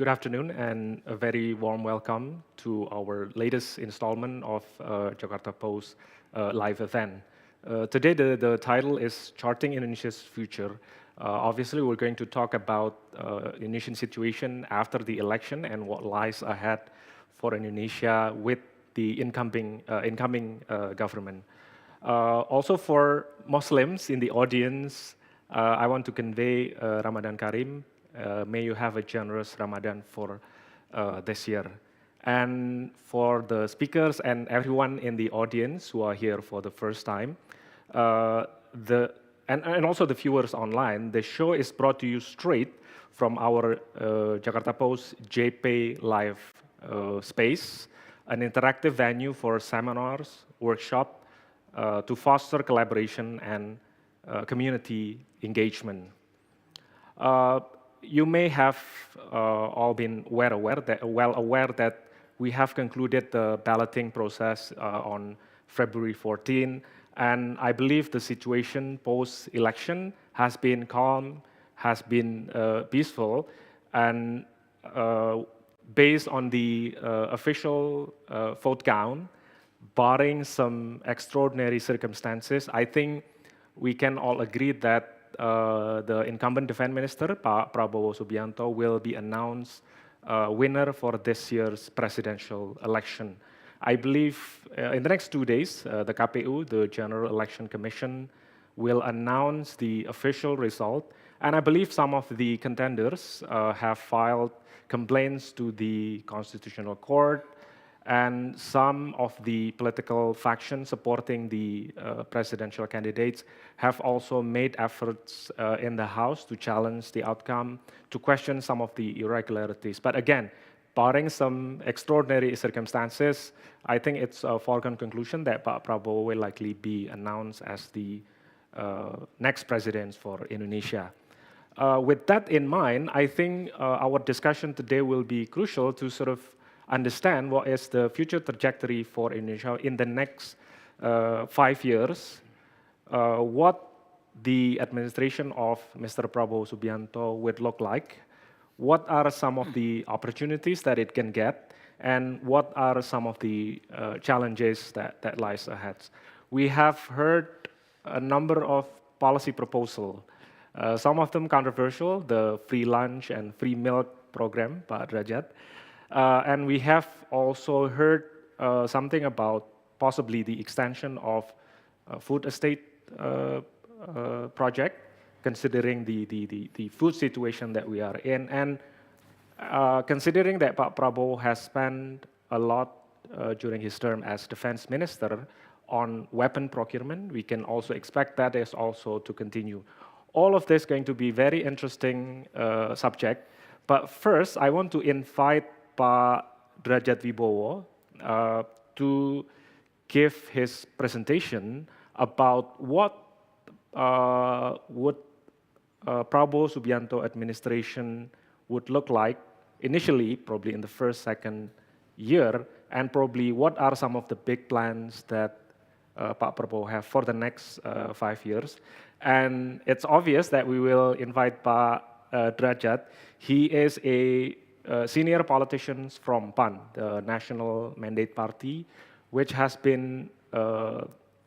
Good afternoon and a very warm welcome to our latest installment of Jakarta-Post live event. Today, the title is Charting Indonesia's Future. Obviously, we're going to talk about Indonesian situation after the election and what lies ahead for Indonesia with the incoming government. Also, for Muslims in the audience, I want to convey Ramadan Karim. May you have a generous Ramadan for this year. And for the speakers and everyone in the audience who are here for the first time, and also the viewers online, the show is brought to you straight from our Jakarta Post JP Live space, an interactive venue for seminars, workshops, to foster collaboration and community engagement. You may have all been well aware that we have concluded the balloting process on February 14, and I believe the situation post-election has been calm, has been peaceful, and based on the official vote count, barring some extraordinary circumstances, I think we can all agree that the incumbent defense minister, Pak Prabowo Subianto, will be announced winner for this year's presidential election. I believe in the next 2 days, the KPU, the General Election Commission, will announce the official result. And I believe some of the contenders have filed complaints to the Constitutional Court, and some of the political factions supporting the presidential candidates have also made efforts in the House to challenge the outcome, to question some of the irregularities. But again, barring some extraordinary circumstances, I think it's a foregone conclusion that Pak Prabowo will likely be announced as the next president for Indonesia. With that in mind, I think our discussion today will be crucial to sort of understand what is the future trajectory for Indonesia in the next 5 years, what the administration of Mr. Prabowo Subianto would look like, what are some of the opportunities that it can get, and what are some of the challenges that lies ahead. We have heard a number of policy proposals, some of them controversial, the free lunch and free milk program, Pak Derajat. And we have also heard something about possibly the extension of food estate project, considering the food situation that we are in. And considering that Pak Prabowo has spent a lot during his term as defense minister on weapon procurement, we can also expect that is also to continue. All of this is going to be very interesting subject. But first, I want to invite Pak Derajat Wibowo to give his presentation about what would Prabowo Subianto administration would look like initially, probably in the first, second year, and probably what are some of the big plans that Pak Prabowo have for the next 5 years. And it's obvious that we will invite Pak Derajat. He is a senior politicians from PAN, the National Mandate Party, which has been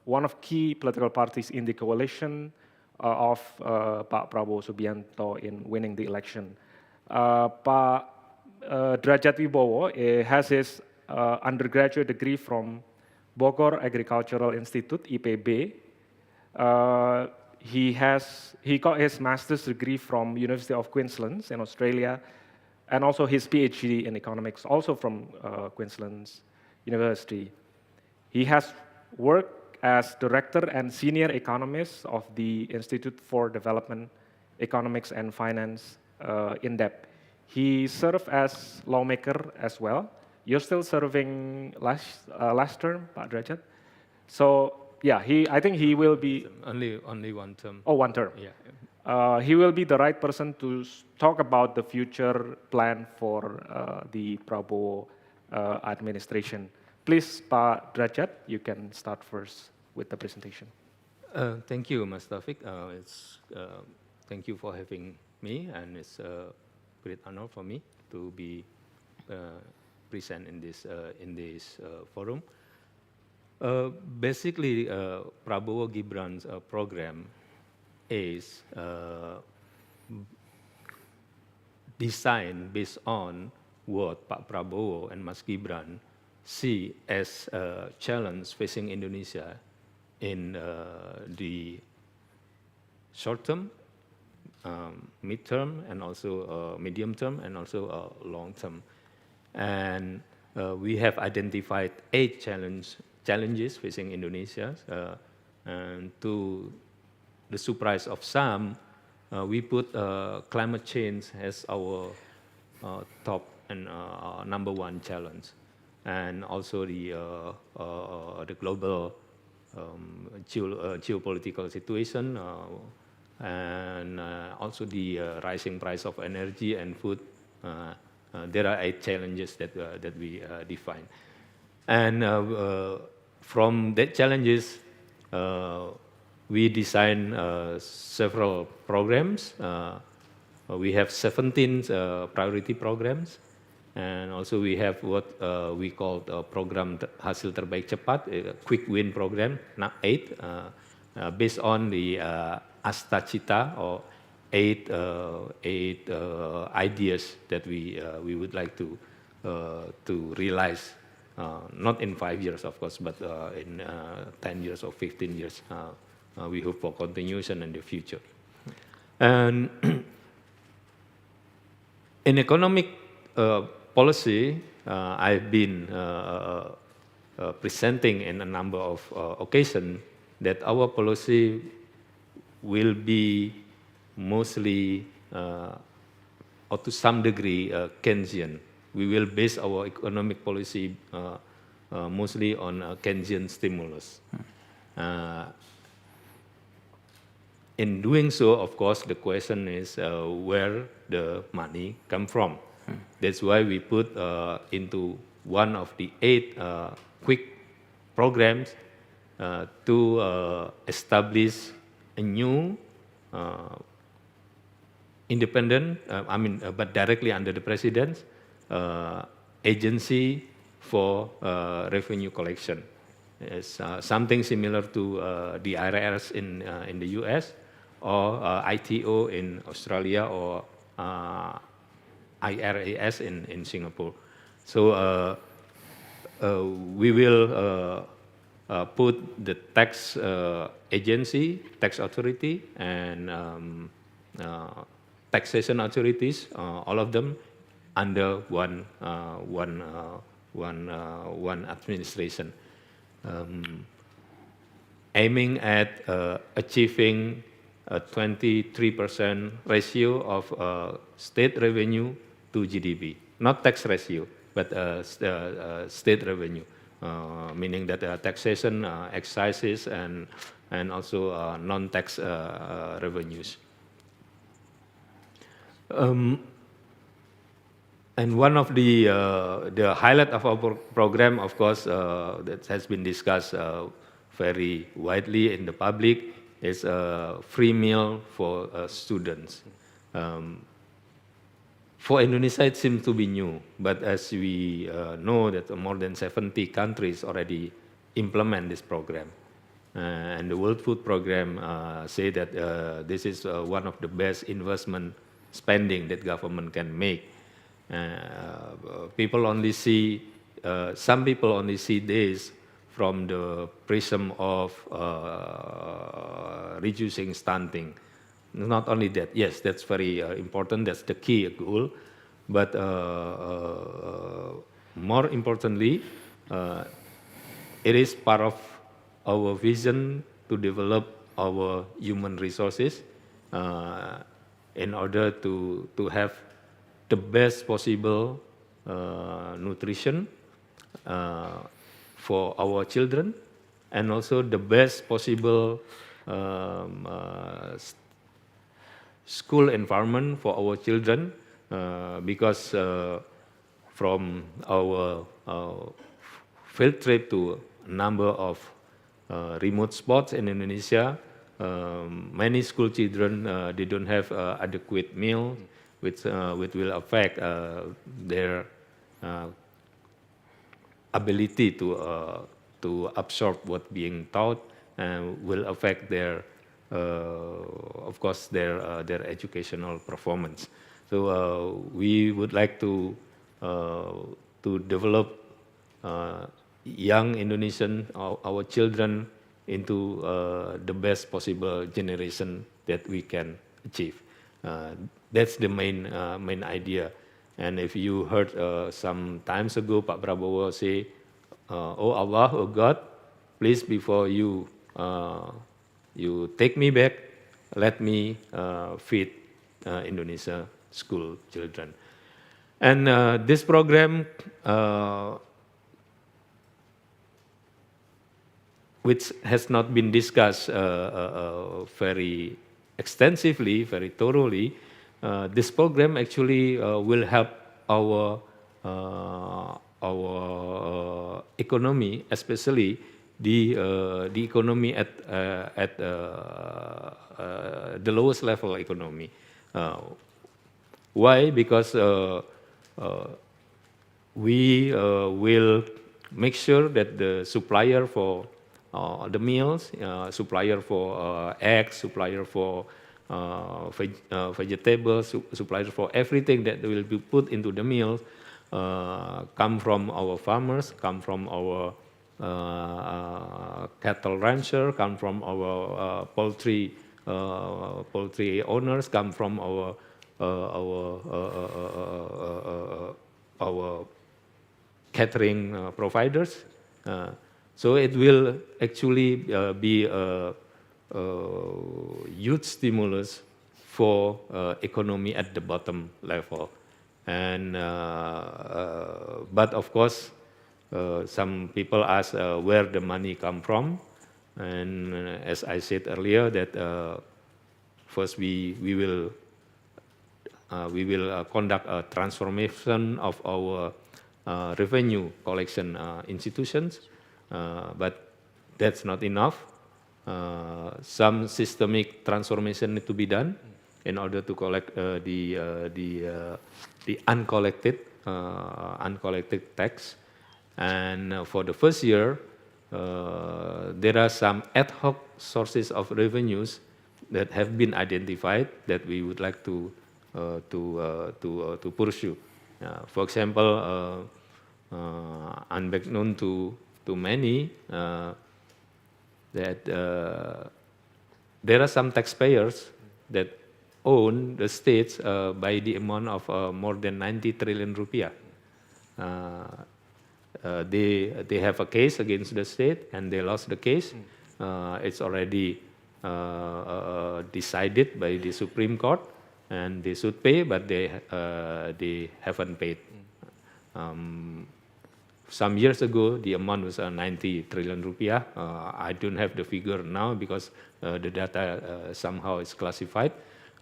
one of key political parties in the coalition of Pak Prabowo Subianto in winning the election. Pak Derajat Wibowo has his undergraduate degree from Bogor Agricultural Institute, IPB. He got his master's degree from University of Queensland in Australia, and also his PhD in economics, also from Queensland University. He has worked as director and senior economist of the Institute for Development Economics and Finance, INDEP. He served as lawmaker as well. You're still serving last term, Pak Derajat? So yeah, I think he will be only one term. Oh, one term. Yeah. He will be the right person to talk about the future plan for the Prabowo administration. Please, Pak Derajat, you can start first with the presentation. Thank you, Mas Taufik. Thank you for having me, and it's a great honor for me to be present in this forum. Basically, Prabowo Gibran's program is designed based on what Pak Prabowo and Mas Gibran see as a challenge facing Indonesia in the short term, mid-term, and also medium term, and also long term. And we have identified 8 challenges facing Indonesia. And to the surprise of some, we put climate change as our top and number 1 challenge, and also the global geopolitical situation, and also the rising price of energy and food. There are 8 challenges that we define, and from that challenges, we design several programs. We have 17 priority programs, and also we have what we call program hasil terbaik cepat, a quick win program, 8, based on the Asta Cita, or 8 ideas that we would like to realize, not in 5 years, of course, but in 10 years or 15 years. We hope for continuation in the future. And in economic policy, I've been presenting in a number of occasions that our policy will be mostly, or to some degree, Keynesian. We will base our economic policy mostly on Keynesian stimulus. In doing so, of course, the question is where the money come from. That's why we put into one of the 8 quick programs to establish a new independent, but directly under the president, agency for revenue collection. It's something similar to the IRS in the US, or ITO in Australia, or IRAS in Singapore. So we will put the tax agency, tax authority, and taxation authorities, all of them under one administration, aiming at achieving a 23% ratio of state revenue to GDP, not tax ratio, but state revenue, meaning that taxation, excises, and also non-tax revenues. And one of the highlight of our program, of course, that has been discussed very widely in the public, is a free meal for students. For Indonesia, it seems to be new, but as we know that more than 70 countries already implement this program. And the World Food Program say that this is one of the best investment spending that government can make. People only see, some people only see this from the prism of reducing stunting. Not only that, yes, that's very important, that's the key goal, but more importantly, it is part of our vision to develop our human resources in order to have the best possible nutrition for our children, and also the best possible school environment for our children, because from our field trip to a number of remote spots in Indonesia, many school children, they don't have adequate meal, which will affect their ability to absorb what being taught, and will affect their, of course, their educational performance. So we would like to develop young Indonesian, our children, into the best possible generation that we can achieve. That's the main idea. And if you heard some times ago, Pak Prabowo say, "Oh Allah, oh God, please before you take me back, let me feed Indonesia school children." And this program, which has not been discussed very extensively, very thoroughly, this program actually will help our economy, especially the economy at the lowest level economy. Why? Because we will make sure that the supplier for the meals, supplier for eggs, supplier for vegetables, supplier for everything that will be put into the meals, come from our farmers, come from our cattle rancher, come from our poultry owners, come from our catering providers. So it will actually be a huge stimulus for economy at the bottom level. And but of course, some people ask where the money come from. And as I said earlier, that first we will conduct a transformation of our revenue collection institutions, but that's not enough. Some systemic transformation need to be done in order to collect the uncollected tax. And for the first year, there are some ad hoc sources of revenues that have been identified that we would like to pursue. For example, unbeknown to many, that there are some taxpayers that own the states by the amount of more than 90 trillion rupiah. They have a case against the state and they lost the case. It's already decided by the Supreme Court and they should pay, but they haven't paid. Some years ago, the amount was 90 trillion rupiah. I don't have the figure now because the data somehow is classified.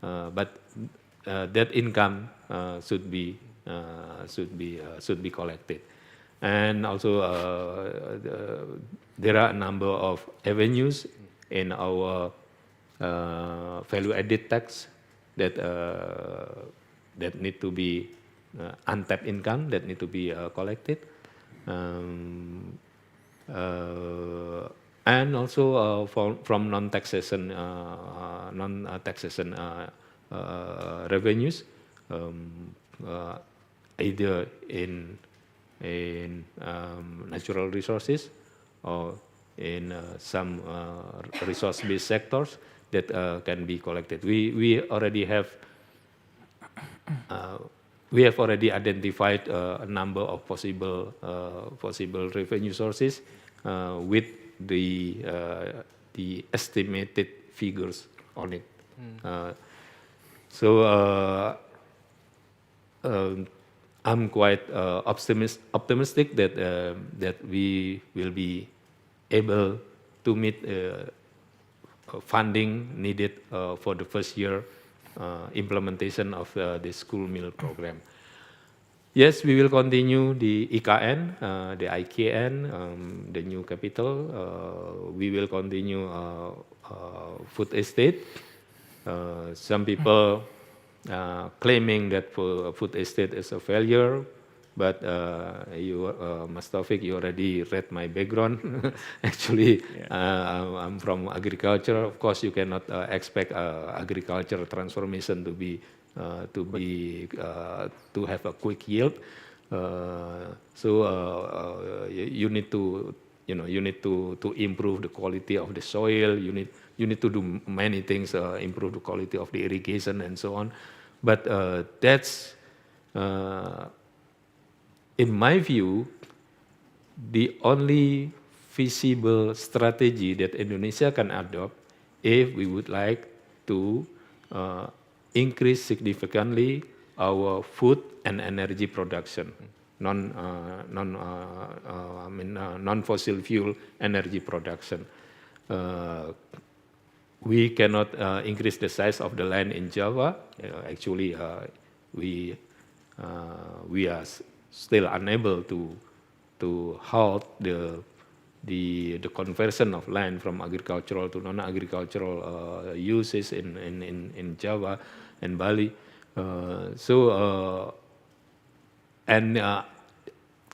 But that income should be collected. And also, there are a number of avenues in our value-added tax that need to be untapped income that need to be collected. And also from non-taxation revenues, either in natural resources or in some resource-based sectors that can be collected. We already have already identified a number of possible revenue sources with the estimated figures on it. So I'm quite optimistic that we will be able to meet funding needed for the first year implementation of the school meal program. Yes, we will continue the IKN, the IKN, the new capital. We will continue food estate. Some people claiming that food estate is a failure. But Mas Taufik, you already read my background. Actually, I'm from agriculture. Of course, you cannot expect agriculture transformation to have a quick yield. You need to improve the quality of the soil. You need to do many things, improve the quality of the irrigation and so on. But that's in my view, the only feasible strategy that Indonesia can adopt if we would like to increase significantly our food and energy production, non-fossil fuel energy production. We cannot increase the size of the land in Java. Actually, we are still unable to halt the conversion of land from agricultural to non-agricultural uses in Java and Bali.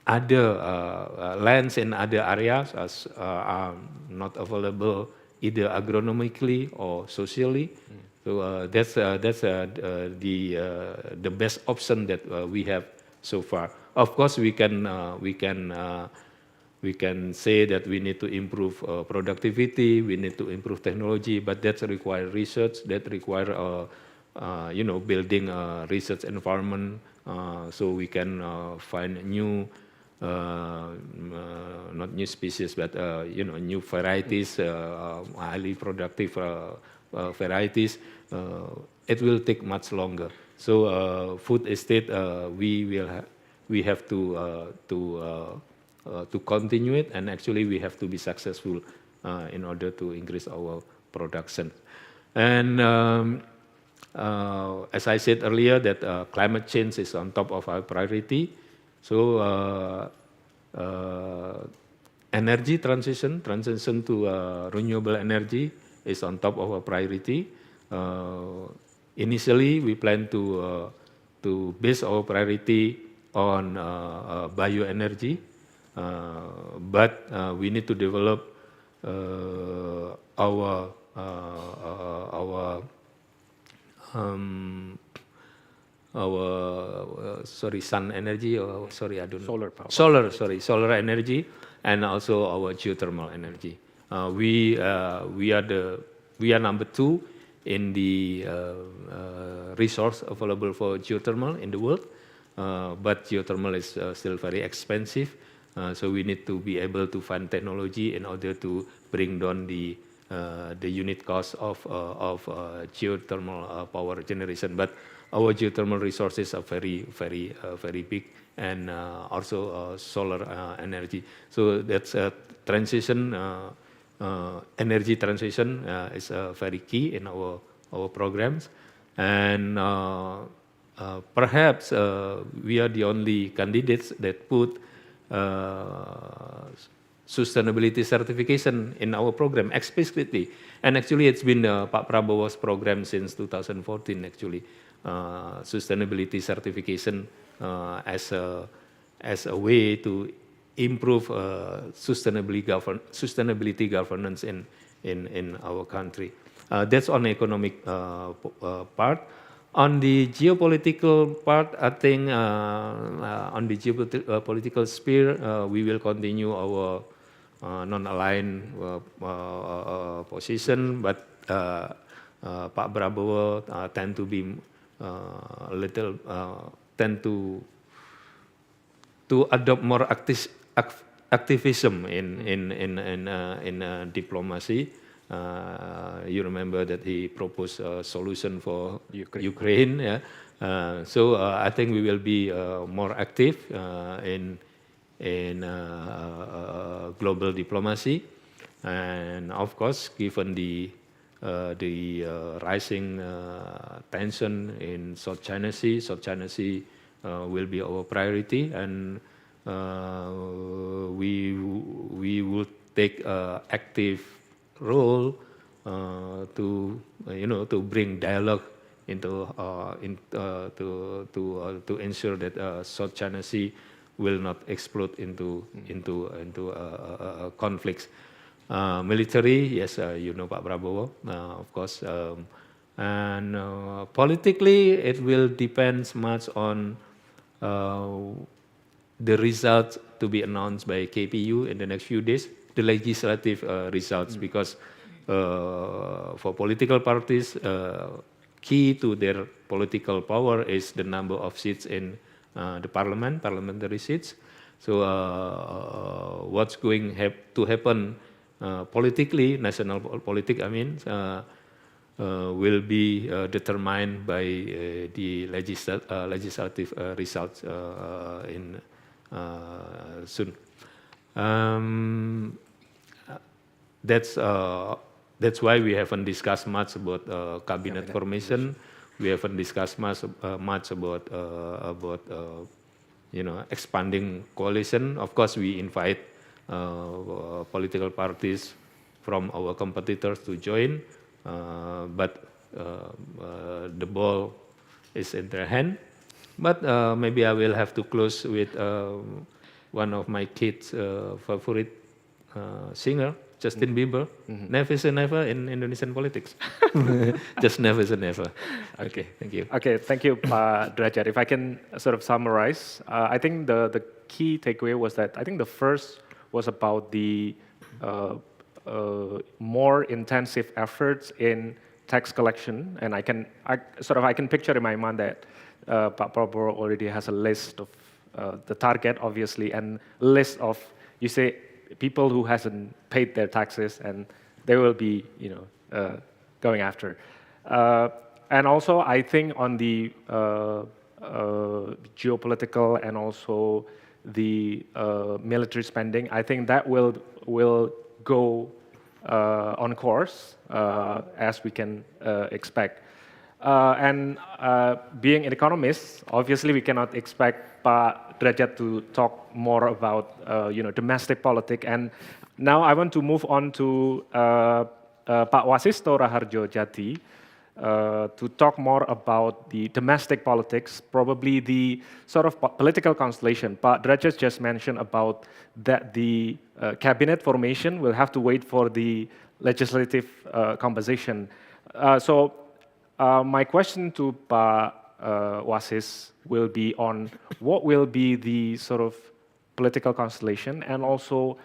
Other lands in other areas are not available either agronomically or socially. So that's the best option that we have so far. Of course, we can say that we need to improve productivity, we need to improve technology, but that requires research, that requires building a research environment so we can find new, not new species, but new varieties, highly productive varieties. It will take much longer. So food estate, we have to continue it, and actually we have to be successful in order to increase our production. And as I said earlier, that climate change is on top of our priority. So energy transition to renewable energy is on top of our priority. Initially, we plan to base our priority on bioenergy, but we need to develop our sun energy, or I don't know. Solar energy, and also our geothermal energy. We are number 2 in the resource available for geothermal in the world, but geothermal is still very expensive. So we need to be able to find technology in order to bring down the unit cost of geothermal power generation. But our geothermal resources are very big, and also solar energy. So that's a transition. Energy transition is very key in our programs, and perhaps we are the only candidates that put sustainability certification in our program explicitly. And actually, it's been Pak Prabowo's program since 2014. Actually, sustainability certification as a way to improve sustainability governance in our country. That's on the economic part. On the geopolitical part, I think on the geopolitical sphere, we will continue our non-aligned position, but Pak Prabowo tend to be tend to adopt more activism in diplomacy. You remember that he proposed a solution for Ukraine. Yeah? So I think we will be more active in global diplomacy, and of course, given the rising tension in South China Sea will be our priority, and we would take an active role to bring dialogue to ensure that South China Sea will not explode into conflicts. Military, yes, you know Pak Prabowo, of course, and politically it will depend much on the results to be announced by KPU in the next few days, the legislative results, because for political parties, key to their political power is the number of seats in the parliamentary seats. So what's going to happen politically, national politics, I mean, will be determined by the legislative results in soon. That's why we haven't discussed much about cabinet formation. We haven't discussed much about expanding coalition. Of course, we invite political parties from our competitors to join, but the ball is in their hand. But maybe I will have to close with one of my kids' favorite singer, Justin Bieber. Never say never in Indonesian politics. Just never say never. Okay, thank you. Okay, thank you, Pak Derajat. If I can sort of summarize, I think the key takeaway was that I think the first was about the more intensive efforts in tax collection, and I can picture in my mind that Pak Prabowo already has a list of the target, obviously, and list of, you say, people who hasn't paid their taxes, and they will be, going after. And also, I think on the geopolitical and also the military spending, I think that will go on course as we can expect. And being an economist, obviously we cannot expect Pak Derajat to talk more about domestic politics. And now I want to move on to Pak Wasisto Raharjo Jati to talk more about the domestic politics, probably the sort of political constellation. Pak Derajat just mentioned about that the cabinet formation will have to wait for the legislative composition. So my question to Pak Wasis will be on what will be the sort of political constellation, and also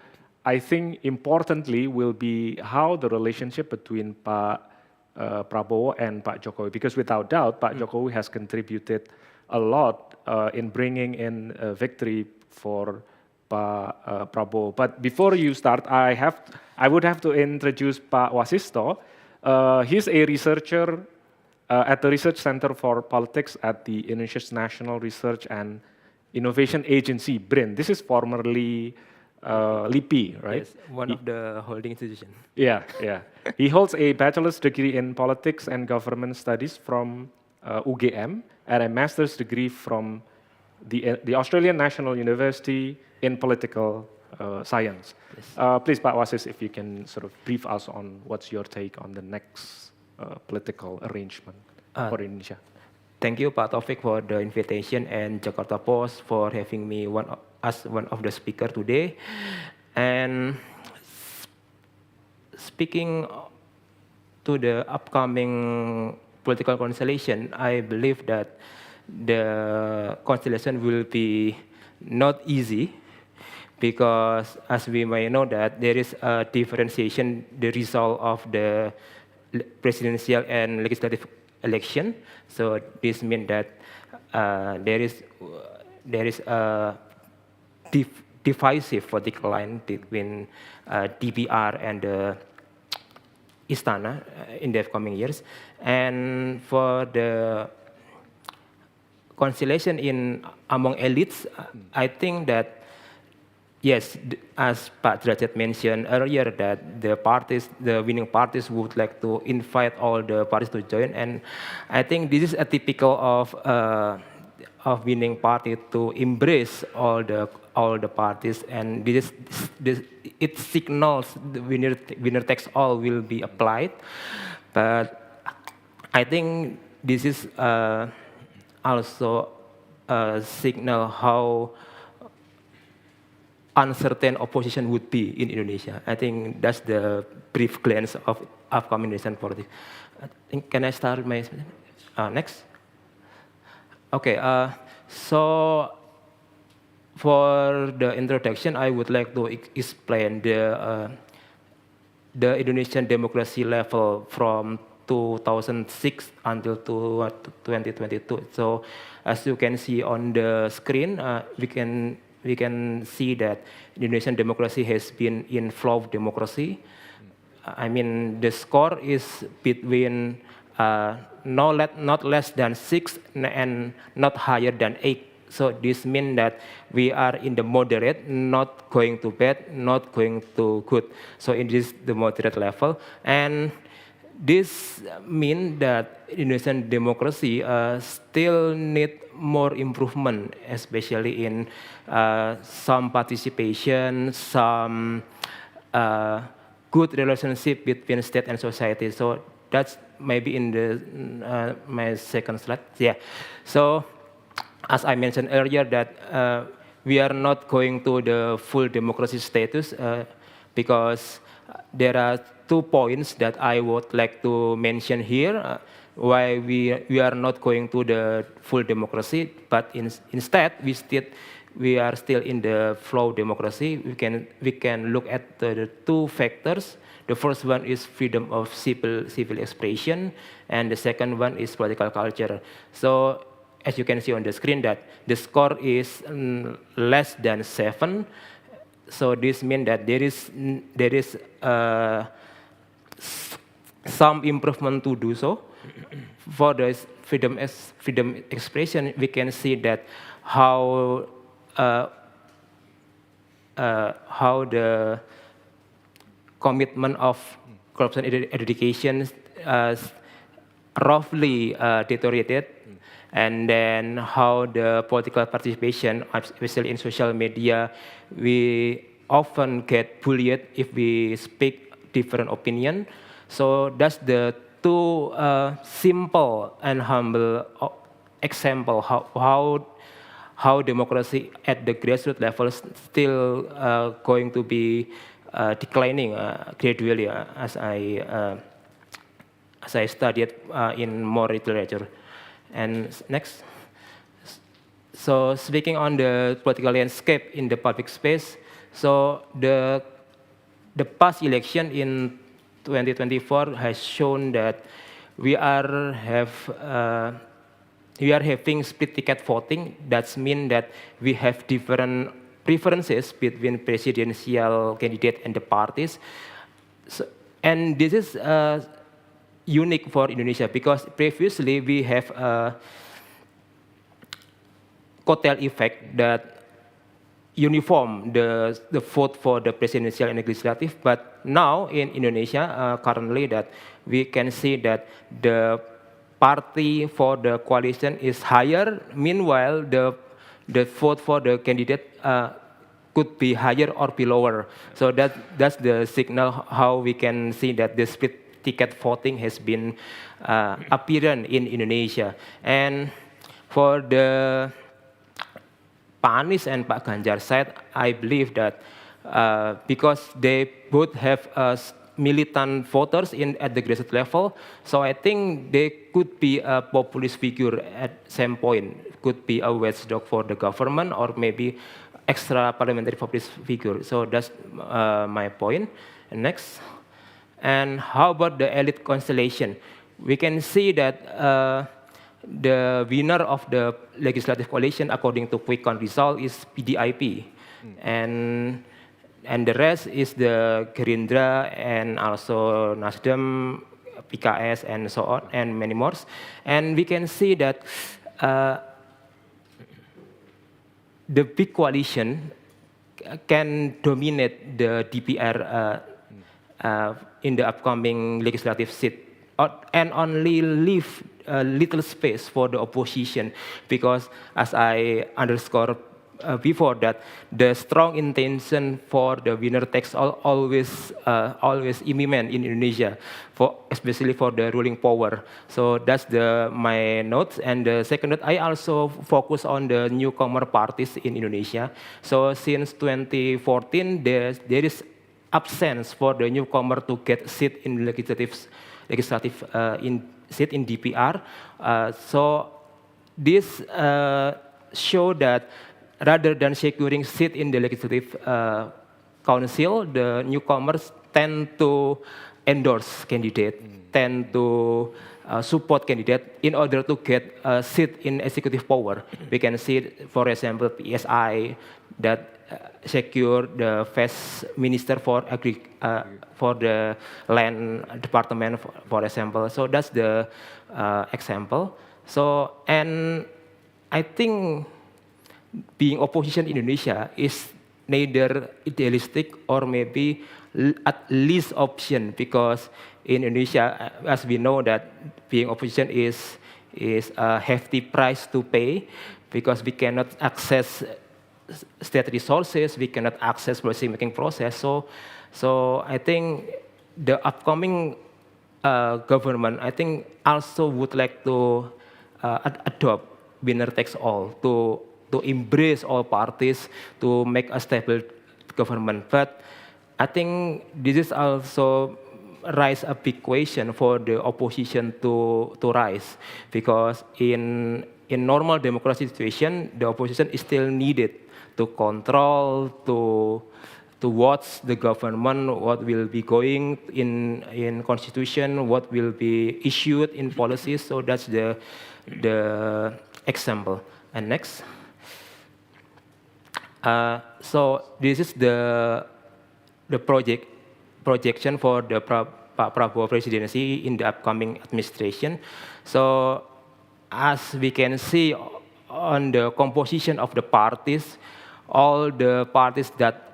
I think importantly will be how the relationship between Pak Prabowo and Pak Jokowi, because without doubt Pak Jokowi has contributed a lot in bringing in a victory for Pak Prabowo. But before you start, I would have to introduce Pak Wasisto. He's a researcher at the Research Center for Politics at the Indonesia's National Research and Innovation Agency, BRIN. This is formerly LIPI, right? Yes, one of the holding institutions. Yeah. He holds a bachelor's degree in politics and government studies from UGM and a master's degree from the Australian National University in political science. Yes. Please, Pak Wasis, if you can sort of brief us on what's your take on the next political arrangement for Indonesia. Thank you, Pak Taufik, for the invitation, and Jakarta-Post for having me as one of the speakers today. And speaking to the upcoming political constellation, I believe that the constellation will be not easy, because as we may know that there is a differentiation, the result of the presidential and legislative election. So this means that there is a divisive political line between DPR and Istana in the coming years. And for the constellation among elites, I think that yes, as Pak Derajat mentioned earlier, that the winning parties would like to invite all the parties to join, and I think this is a typical of winning party to embrace all the parties, and it signals the winner takes all will be applied. But I think this is also a signal how uncertain opposition would be in Indonesia. I think that's the brief glance of upcoming Indonesian politics. Can I start my next? Okay, so for the introduction, I would like to explain the Indonesian democracy level from 2006 until 2022. So, as you can see on the screen, we can see that Indonesian democracy has been in flow of democracy. I mean, the score is between not less than 6 and not higher than 8. So this means that we are in the moderate, not going to bad, not going to good. So it is the moderate level. And this means that Indonesian democracy still need more improvement, especially in some participation, some good relationship between state and society. So that's maybe in the my second slide. Yeah. So as I mentioned earlier, that we are not going to the full democracy status because there are 2 points that I would like to mention here. Why we are not going to the full democracy, but instead we are still in the flow democracy. We can look at the 2 factors. The first one is freedom of civil expression, and the second one is political culture. So as you can see on the screen, that the score is less than 7. So this means that there is some improvement to do so. For the freedom expression, we can see that how the commitment of corruption eradication roughly deteriorated, and then how the political participation, especially in social media, we often get bullied if we speak different opinion. So that's the 2 simple and humble example how democracy at the grassroots level is still going to be declining gradually as I studied in more literature. And next. So speaking on the political landscape in the public space, so the past election in 2024 has shown that we are having split ticket voting. That means that we have different preferences between presidential candidate and the parties. So, and this is unique for Indonesia because previously we have a cocktail effect that uniform the vote for the presidential and legislative. But now in Indonesia, currently that we can see that the party for the coalition is higher. Meanwhile, the vote for the candidate could be higher or be lower. So that's the signal how we can see that the split ticket voting has been apparent in Indonesia. And for the Pak Anies and Pak Ganjar side, I believe that because they both have militant voters at the grassroots level, so I think they could be a populist figure at some point. Could be a watchdog for the government or maybe extra parliamentary populist figure. So that's my point. And next. And how about the elite constellation? We can see that the winner of the legislative coalition, according to quick count result, is PDIP, and the rest is the Gerindra and also Nasdem, PKS, and so on, and many more. And we can see that the big coalition can dominate the DPR in the upcoming legislative seat, and only leave little space for the opposition, because as I underscore before, that the strong intention for the winner takes all always implement in Indonesia, especially for the ruling power. So that's my notes. And the second note, I also focus on the newcomer parties in Indonesia. So since 2014, there is absence for the newcomer to get seat in legislative seat in DPR. So this show that rather than securing seat in the legislative council, the newcomers tend to endorse candidate, tend to support candidate in order to get a seat in executive power. We can see, for example, PSI that secure the first minister for the land department, for example. So that's the example. So, and I think being opposition in Indonesia is neither idealistic or maybe at least option, because in Indonesia, as we know, that being opposition is a hefty price to pay, because we cannot access state resources, we cannot access policy-making process. So I think the upcoming government, I think, also would like to adopt winner takes all, to embrace all parties, to make a stable government. But I think this is also raise a big question for the opposition to rise, because in normal democracy situation, the opposition is still needed to control, to watch the government, what will be going in constitution, what will be issued in policies. So that's the example. And next. So this is the projection for the Pak Prabowo presidency in the upcoming administration. So as we can see on the composition of the parties, all the parties that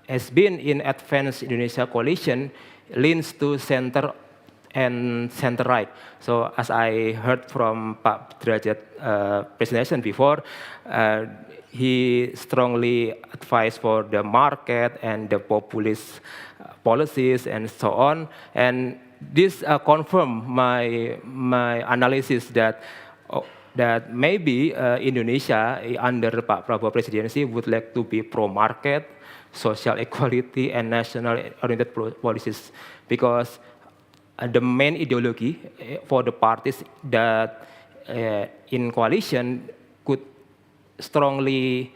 has been in advanced Indonesia coalition leans to center and center-right. So as I heard from Pak Derajat presentation before, he strongly advised for the market and the populist policies and so on. And this confirmed my analysis that maybe Indonesia under Pak Prabowo presidency would like to be pro-market, social equality, and national-oriented policies, because the main ideology for the parties that in coalition could strongly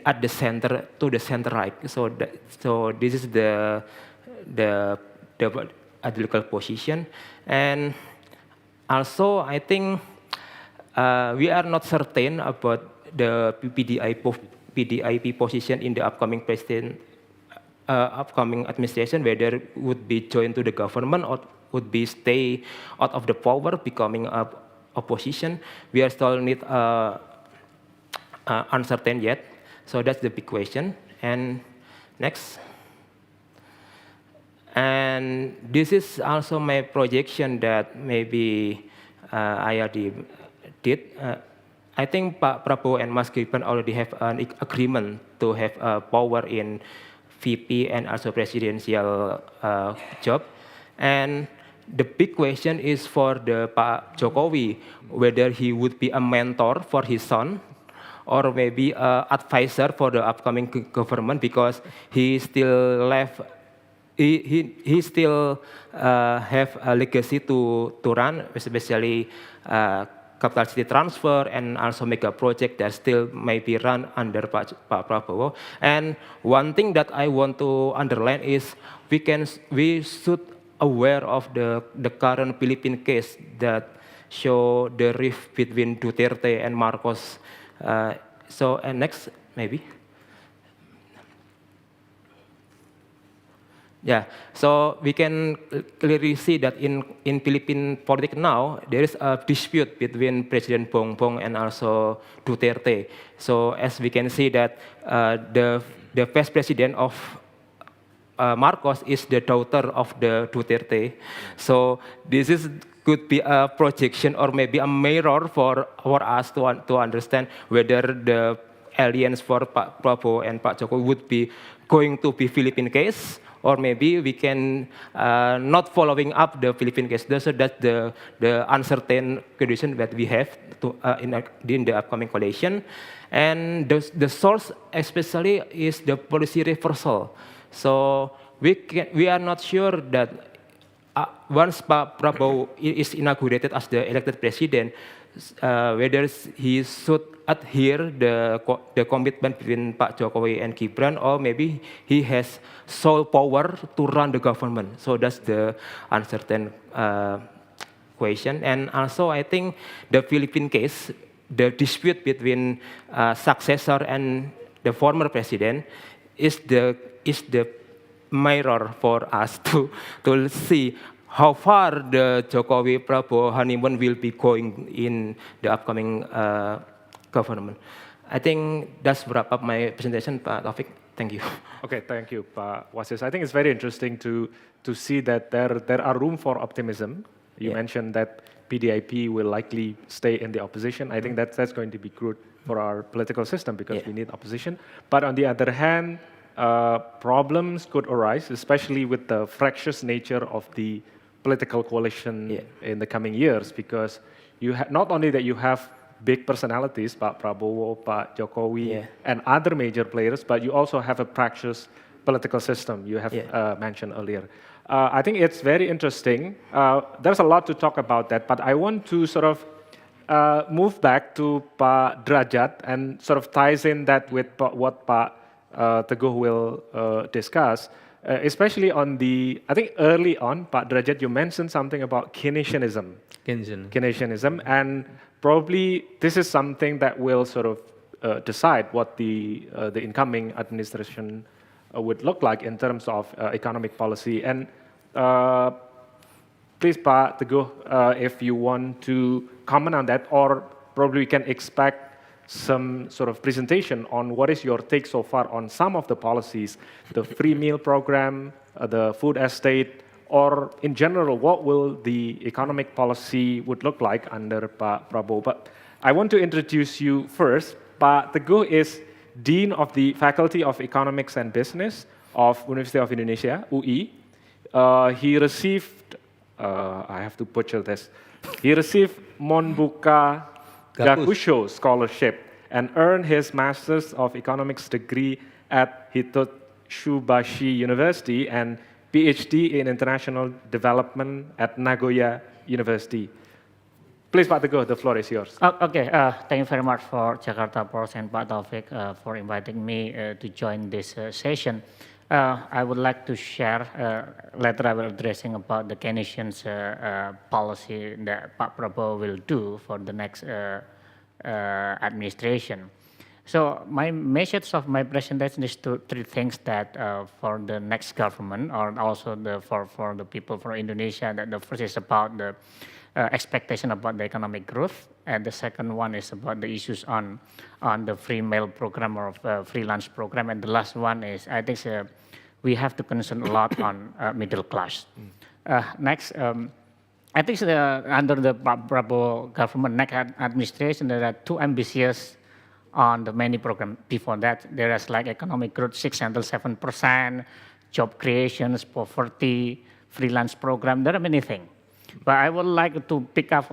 at the center, to the center-right. So this is the ideological position. And also, I think we are not certain about the PDIP position in the upcoming upcoming administration, whether it would be joined to the government or would be stay out of the power, becoming opposition. We are still uncertain yet. So that's the big question. And next. And this is also my projection that maybe I already did. I think Pak Prabowo and Mas Gibran already have an agreement to have power in VP and also presidential job. And the big question is for the Pak Jokowi, whether he would be a mentor for his son or maybe an advisor for the upcoming government, because he still he still have a legacy to run, especially capital city transfer and also mega project that still may be run under Pak Prabowo. And one thing that I want to underline is we should aware of the current Philippine case that show the rift between Duterte and Marcos. So and next maybe. Yeah, so we can clearly see that in Philippine politics now, there is a dispute between President Bongbong and also Duterte. So as we can see that the first president of Marcos is the daughter of the Duterte. So this is could be a projection or maybe a mirror for us to understand whether the alliance for Pak Prabowo and Pak Jokowi would be going to be Philippine case, or maybe we can not following up the Philippine case. So that's the uncertain condition that we have to, in the upcoming coalition. And the source especially is the policy reversal. So we are not sure that once Pak Prabowo is inaugurated as the elected president, whether he should adhere the commitment between Pak Jokowi and Gibran, or maybe he has sole power to run the government. So that's the uncertain question. And also, I think the Philippine case, the dispute between successor and the former president, is the mirror for us to see how far the Jokowi-Prabowo honeymoon will be going in the upcoming government. I think that's wrap up my presentation, Pak Taufik. Thank you. Okay, thank you, Pak Wasis. I think it's very interesting to see that there are room for optimism. You mentioned that PDIP will likely stay in the opposition. I think that's going to be good for our political system because we need opposition. But on the other hand, problems could arise, especially with the fractious nature of the political coalition in the coming years, because you not only that you have big personalities, Pak Prabowo, Pak Jokowi, and other major players, but you also have a fractious political system you have mentioned earlier. I think it's very interesting. There's a lot to talk about that, but I want to sort of move back to Pak Derajat and sort of ties in that with what Pak Teguh will discuss, especially on I think early on, Pak Derajat, you mentioned something about Keynesianism. Keynesianism, and probably this is something that will sort of decide what the incoming administration would look like in terms of economic policy. And please, Pak Teguh, if you want to comment on that, or probably we can expect some sort of presentation on what is your take so far on some of the policies, the free meal program, the food estate, or in general, what will the economic policy would look like under Pak Prabowo. But I want to introduce you first. Pak Teguh is Dean of the Faculty of Economics and Business of University of Indonesia, UI. He received, I have to butcher this, he received Monbuka Gakusho Scholarship and earned his Master's of Economics degree at Hitotsubashi University and PhD in International Development at Nagoya University. Please, Pak Teguh, the floor is yours. Okay, thank you very much for Jakarta-Post and Pak Taufik for inviting me to join this session. I would like to share, later I will addressing about the Keynesian's policy that Pak Prabowo will do for the next administration. So my message of my presentation is three things that for the next government, or also for the people for Indonesia. That the first is about the expectation about the economic growth, and the second one is about the issues on the free meal program or free lunch program, and the last one is I think we have to concern a lot on middle class. Next. I think under the Prabowo government next administration, there are too ambitious on the many programs. Before that, there is like economic growth 6 until 7%, job creations, poverty, freelance program. There are many things. But I would like to pick up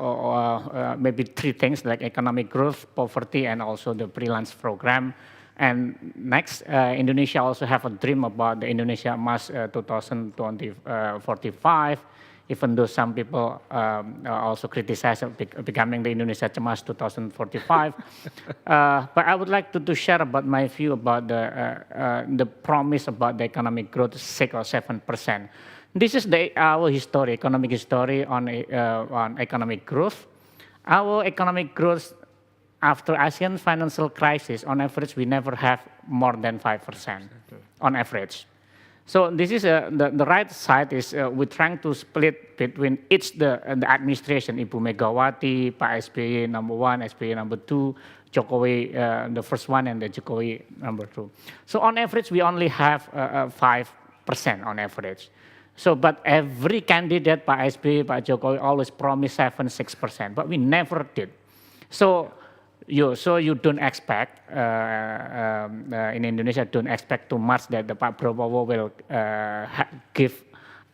maybe three things like economic growth, poverty, and also the freelance program. And next, Indonesia also have a dream about the Indonesia-Mas 2045. Even though some people also criticize becoming the Indonesia-Mas 2045. But I would like to share about my view about the promise about the economic growth, 6 or 7%. This is our history, economic history on economic growth. Our economic growth after Asian financial crisis, on average, we never have more than 5% on average. So this is the right side is we're trying to split between the administration, Ibu Megawati, Pak SBY number 1, SBY number 2, Jokowi the first one, and the Jokowi number 2. So on average, we only have 5% 5% on average. So, but every candidate, Pak SBY, Pak Jokowi, always promised 7-6%, but we never did. So you don't expect, in Indonesia, don't expect too much that the Pak Prabowo will give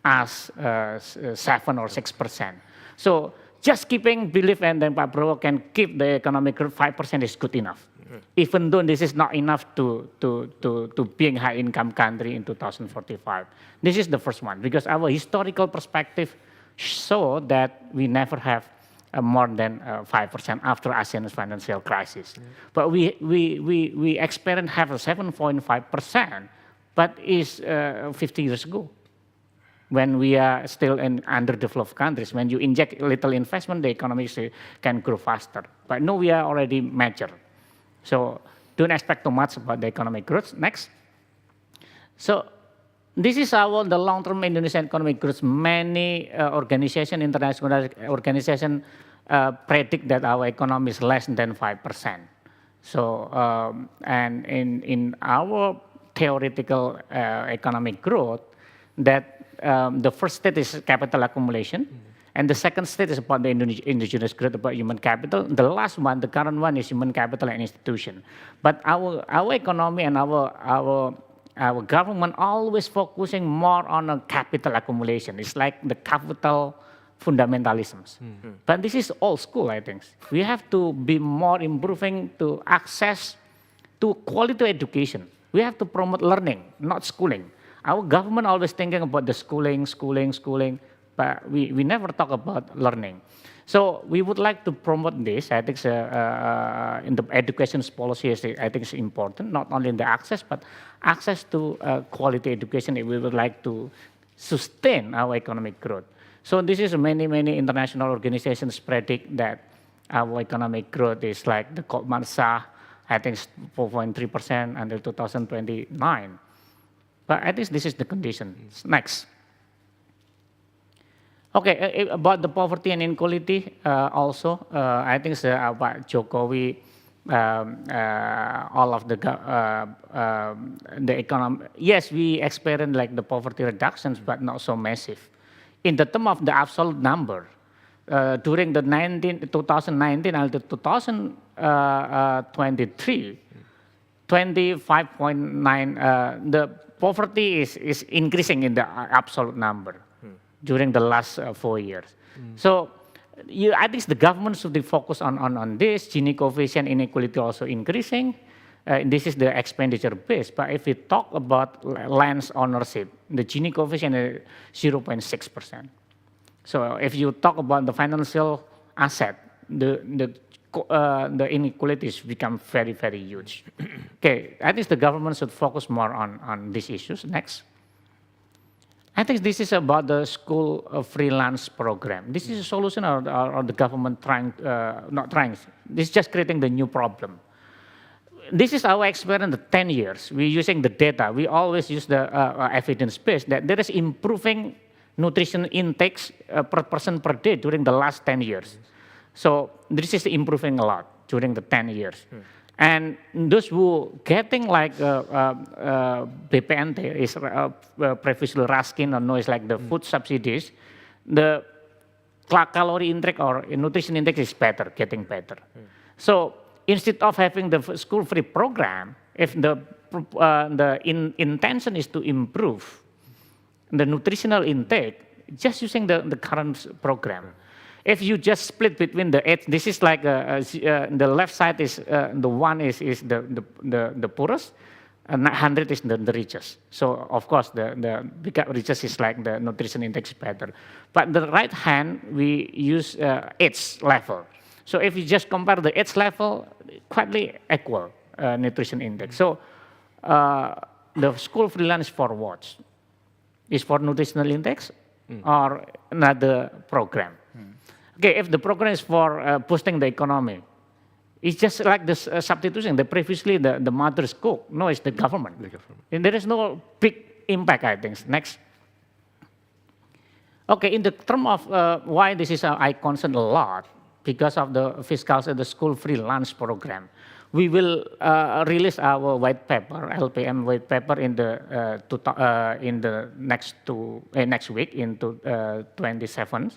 us 7 or 6%. So just keeping belief and then Pak Prabowo can keep the economic growth 5% is good enough. Even though this is not enough to being high income country in 2045. This is the first one, because our historical perspective show that we never have more than 5% after ASEAN's financial crisis. But we experience have a 7.5%, but is 50 years ago, when we are still in underdeveloped countries. When you inject little investment, the economy can grow faster. But no, we are already mature. So don't expect too much about the economic growth. Next. So this is the long-term Indonesian economic growth. Many international organizations predict that our economy is less than 5%. So, and in our theoretical economic growth, that the first stage is capital accumulation, and the second stage is about the indigenous growth, about human capital. The last one, the current one, is human capital and institution. But our economy and our government always focusing more on a capital accumulation. It's like the capital fundamentalisms. But this is old school, I think. We have to be more improving to access to quality education. We have to promote learning, not schooling. Our government always thinking about the schooling, but we never talk about learning. So we would like to promote this. I think in the education policy, I think is important, not only in the access, but access to quality education. We would like to sustain our economic growth. So this is many international organizations predict that our economic growth is like the Goldman Sachs, I think 4.3% until 2029. But I think this is the condition. Next. Okay, about the poverty and inequality also, I think Pak Jokowi, all of the economy, yes, we experience like the poverty reductions, but not so massive. In the term of the absolute number, during the 2019 until 2023, 25.9, the poverty is increasing in the absolute number during the last 4 years. So I think the government should focus on this. Gini coefficient inequality also increasing. This is the expenditure base. But if we talk about land ownership, the Gini coefficient is 0.6%. So if you talk about the financial asset, the inequalities become very huge. Okay, I think the government should focus more on these issues. Next. I think this is about the school freelance program. This is a solution or the government not trying, this is just creating the new problem. This is our experience the 10 years. We're using the data. We always use the evidence base that there is improving nutrition intakes per person per day during the last 10 years. So this is improving a lot during the 10 years. And those who getting like BPNT is previously Raskin or noise like the food subsidies, the calorie intake or nutrition intake is better, getting better. So instead of having the school-free program, if the intention is to improve the nutritional intake, just using the current program. If you just split between the age, this is like the left side is the one is the poorest, and 100 is the richest. So of course the richest is like the nutrition index better. But the right hand we use age level. So if you just compare the age level, quite equal nutrition index. So the school freelance for what? Is for nutritional index or another program? Okay, if the program is for boosting the economy, it's just like this substitution. Previously the mothers cook. No, it's the government. And there is no big impact, I think. Next. Okay, in the term of why this is I concern a lot, because of the fiscal, the school free lunch program. We will release our white paper, LPM white paper, in the next week, into 27th.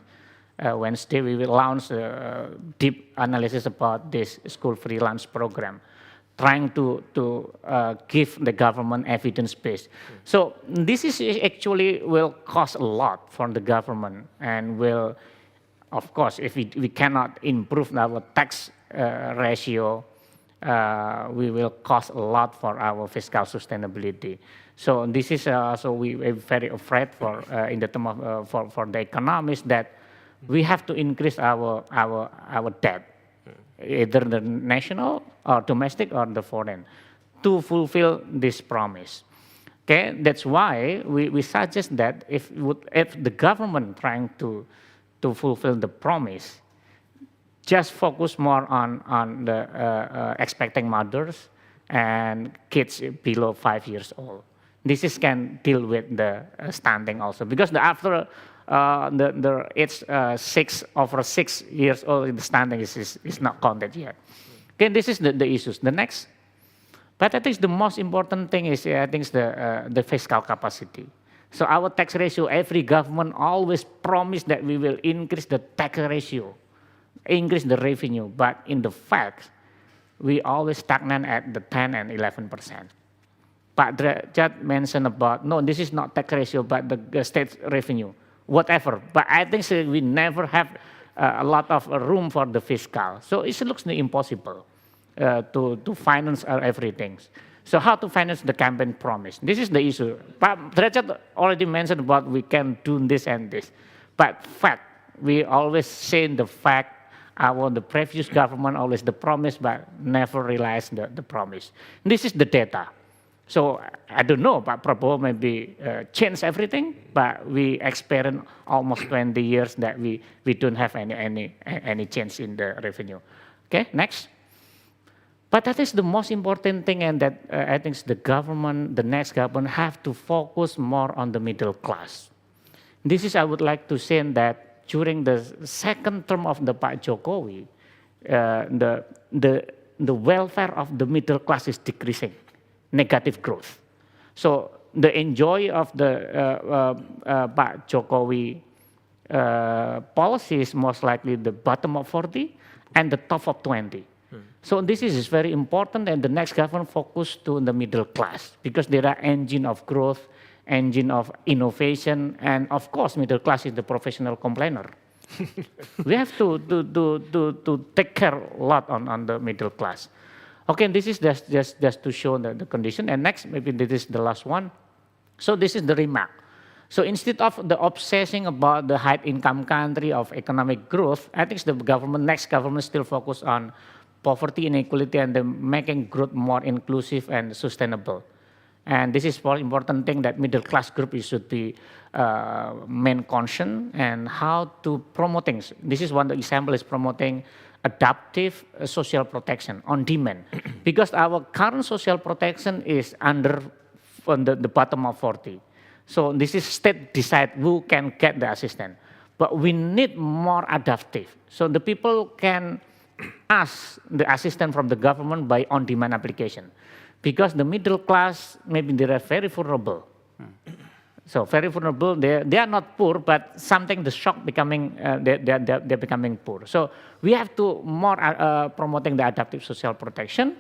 Wednesday, we will launch a deep analysis about this school free lunch program, trying to give the government evidence base. So this is actually will cost a lot for the government, and will, of course, if we cannot improve our tax ratio, we will cost a lot for our fiscal sustainability. So this is also we are very afraid for in the term of for the economists, that we have to increase our debt, either the national or domestic or the foreign, to fulfill this promise. Okay, that's why we suggest that if the government trying to fulfill the promise, just focus more on the expecting mothers and kids below 5 years old. This is can deal with the stunting also, because after it's 6 years old, the stunting is not counted yet. Okay, this is the issues. The next, but I think the most important thing is I think the fiscal capacity. So our tax ratio, every government always promise that we will increase the tax ratio, increase the revenue, but in the fact, we always stagnant at the 10 and 11%. Pak Derajat mentioned about, no, this is not tax ratio, but the state revenue, whatever. But I think we never have a lot of room for the fiscal. So it looks impossible to finance everything. So how to finance the campaign promise? This is the issue. Pak Derajat already mentioned about we can do this and this. But fact, we always say the fact, the previous government always the promise, but never realized the promise. This is the data. So I don't know, Pak Prabowo maybe change everything, but we experience almost 20 years that we don't have any change in the revenue. Okay, next. But that is the most important thing, and that I think the next government have to focus more on the middle class. This is, I would like to say that during the second term of the Pak Jokowi, the welfare of the middle class is decreasing, negative growth. So the enjoy of the Pak Jokowi policy is most likely the bottom of 40 and the top of 20. So this is very important, and the next government focus to the middle class, because they are engine of growth, engine of innovation, and of course middle class is the professional complainer. We have to take care a lot on the middle class. Okay, this is just to show the condition. And next, maybe this is the last one. So this is the remark. So instead of the obsessing about the high income country of economic growth, I think the next government still focus on poverty, inequality, and making growth more inclusive and sustainable. And this is more important thing, that middle class group should be main concern, and how to promote things. This is one example, is promoting adaptive social protection on demand, because our current social protection is under on the bottom of 40. So this is state decide who can get the assistance, but we need more adaptive. So the people can ask the assistance from the government by on-demand application, because the middle class, maybe they are very vulnerable. So very vulnerable, they are not poor, but something the shock becoming, they're becoming poor. So we have to more promoting the adaptive social protection.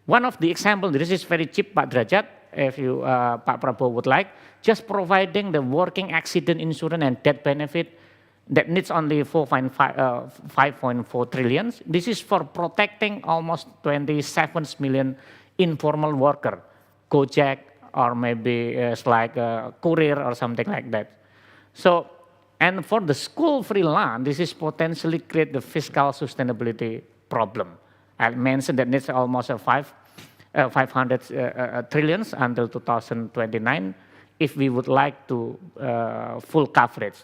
One of the example, this is very cheap, Pak Derajat, if you, Pak Prabowo would like, just providing the working accident insurance and death benefit that needs only 5.4 trillion. This is for protecting almost 27 million informal worker, Gojek, or maybe it's like a courier or something like that. So, and for the school free lunch, this is potentially create the fiscal sustainability problem. I mentioned that needs almost 500 trillions until 2029 if we would like to full coverage.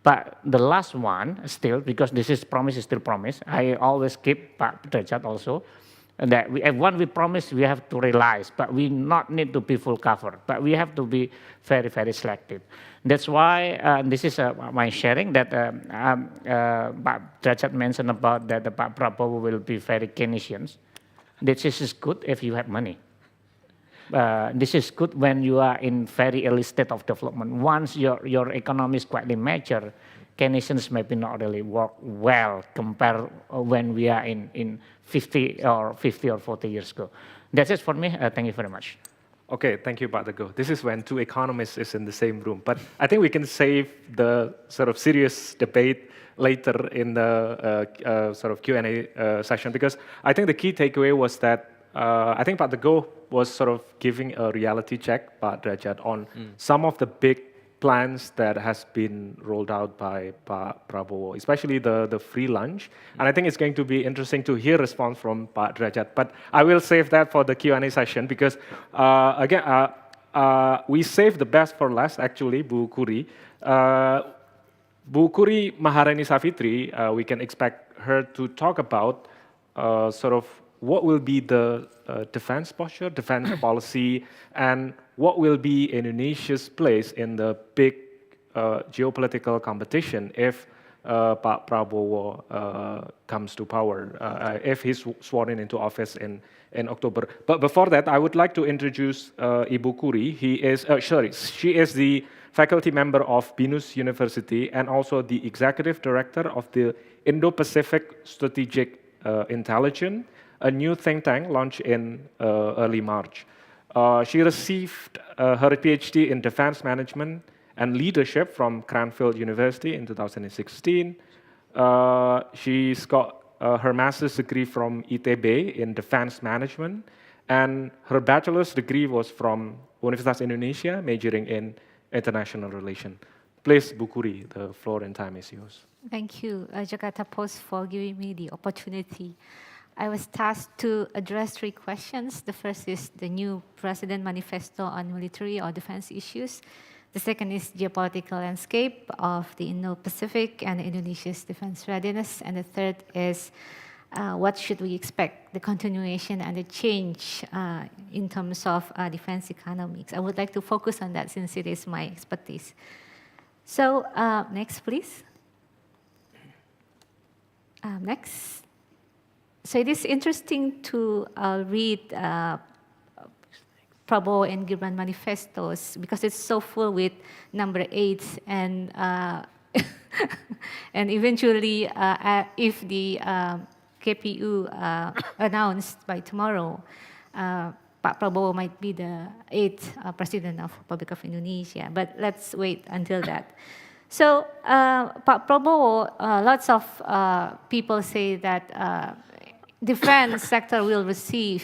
But the last one still, because this is promise is still promise, I always keep Pak Derajat also, that when we promise, we have to realize, but we not need to be full cover, but we have to be very, very selective. That's why this is my sharing that Pak Derajat mentioned about that the Pak Prabowo will be very Keynesian. This is good if you have money. This is good when you are in very early state of development. Once your economy is quite mature, nations maybe not really work well compared when we are in 50 or 40 years ago. That's it for me. Thank you very much. Okay, thank you, Pak Teguh. This is when two economists is in the same room. But I think we can save the sort of serious debate later in the sort of Q&A session, because I think the key takeaway was that I think Pak Teguh was sort of giving a reality check, Pak Derajat, on some of the big plans that has been rolled out by Pak Prabowo, especially the free lunch. And I think it's going to be interesting to hear response from Pak Derajat. But I will save that for the Q&A session, because again, we saved the best for last, actually, Bu Kuri. Bu Kuri Maharani Savitri, we can expect her to talk about sort of what will be the defense posture, defense policy, and what will be Indonesia's place in the big geopolitical competition if Pak Prabowo comes to power, if he's sworn into office in October. But before that, I would like to introduce Ibu Kuri. She is the faculty member of BINUS University and also the executive director of the Indo-Pacific Strategic Intelligence, a new think tank launched in early March. She received her PhD in defense management and leadership from Cranfield University in 2016. She's got her master's degree from ITB in defense management, and her bachelor's degree was from Universitas Indonesia, majoring in international relations. Please, Bu Kuri, the floor and time is yours. Thank you, Jakarta-Post, for giving me the opportunity. I was tasked to address 3 questions. The first is the new President Manifesto on military or defense issues. The second is geopolitical landscape of the Indo-Pacific and Indonesia's defense readiness. And the third is what should we expect, the continuation and the change in terms of defense economics. I would like to focus on that since it is my expertise. So next, please. Next. So it is interesting to read Prabowo and Gibran manifestos because it's so full with number 8 and and eventually if the KPU announced by tomorrow, Pak Prabowo might be the 8th president of Republic of Indonesia. But let's wait until that. So Pak Prabowo, lots of people say that defense sector will receive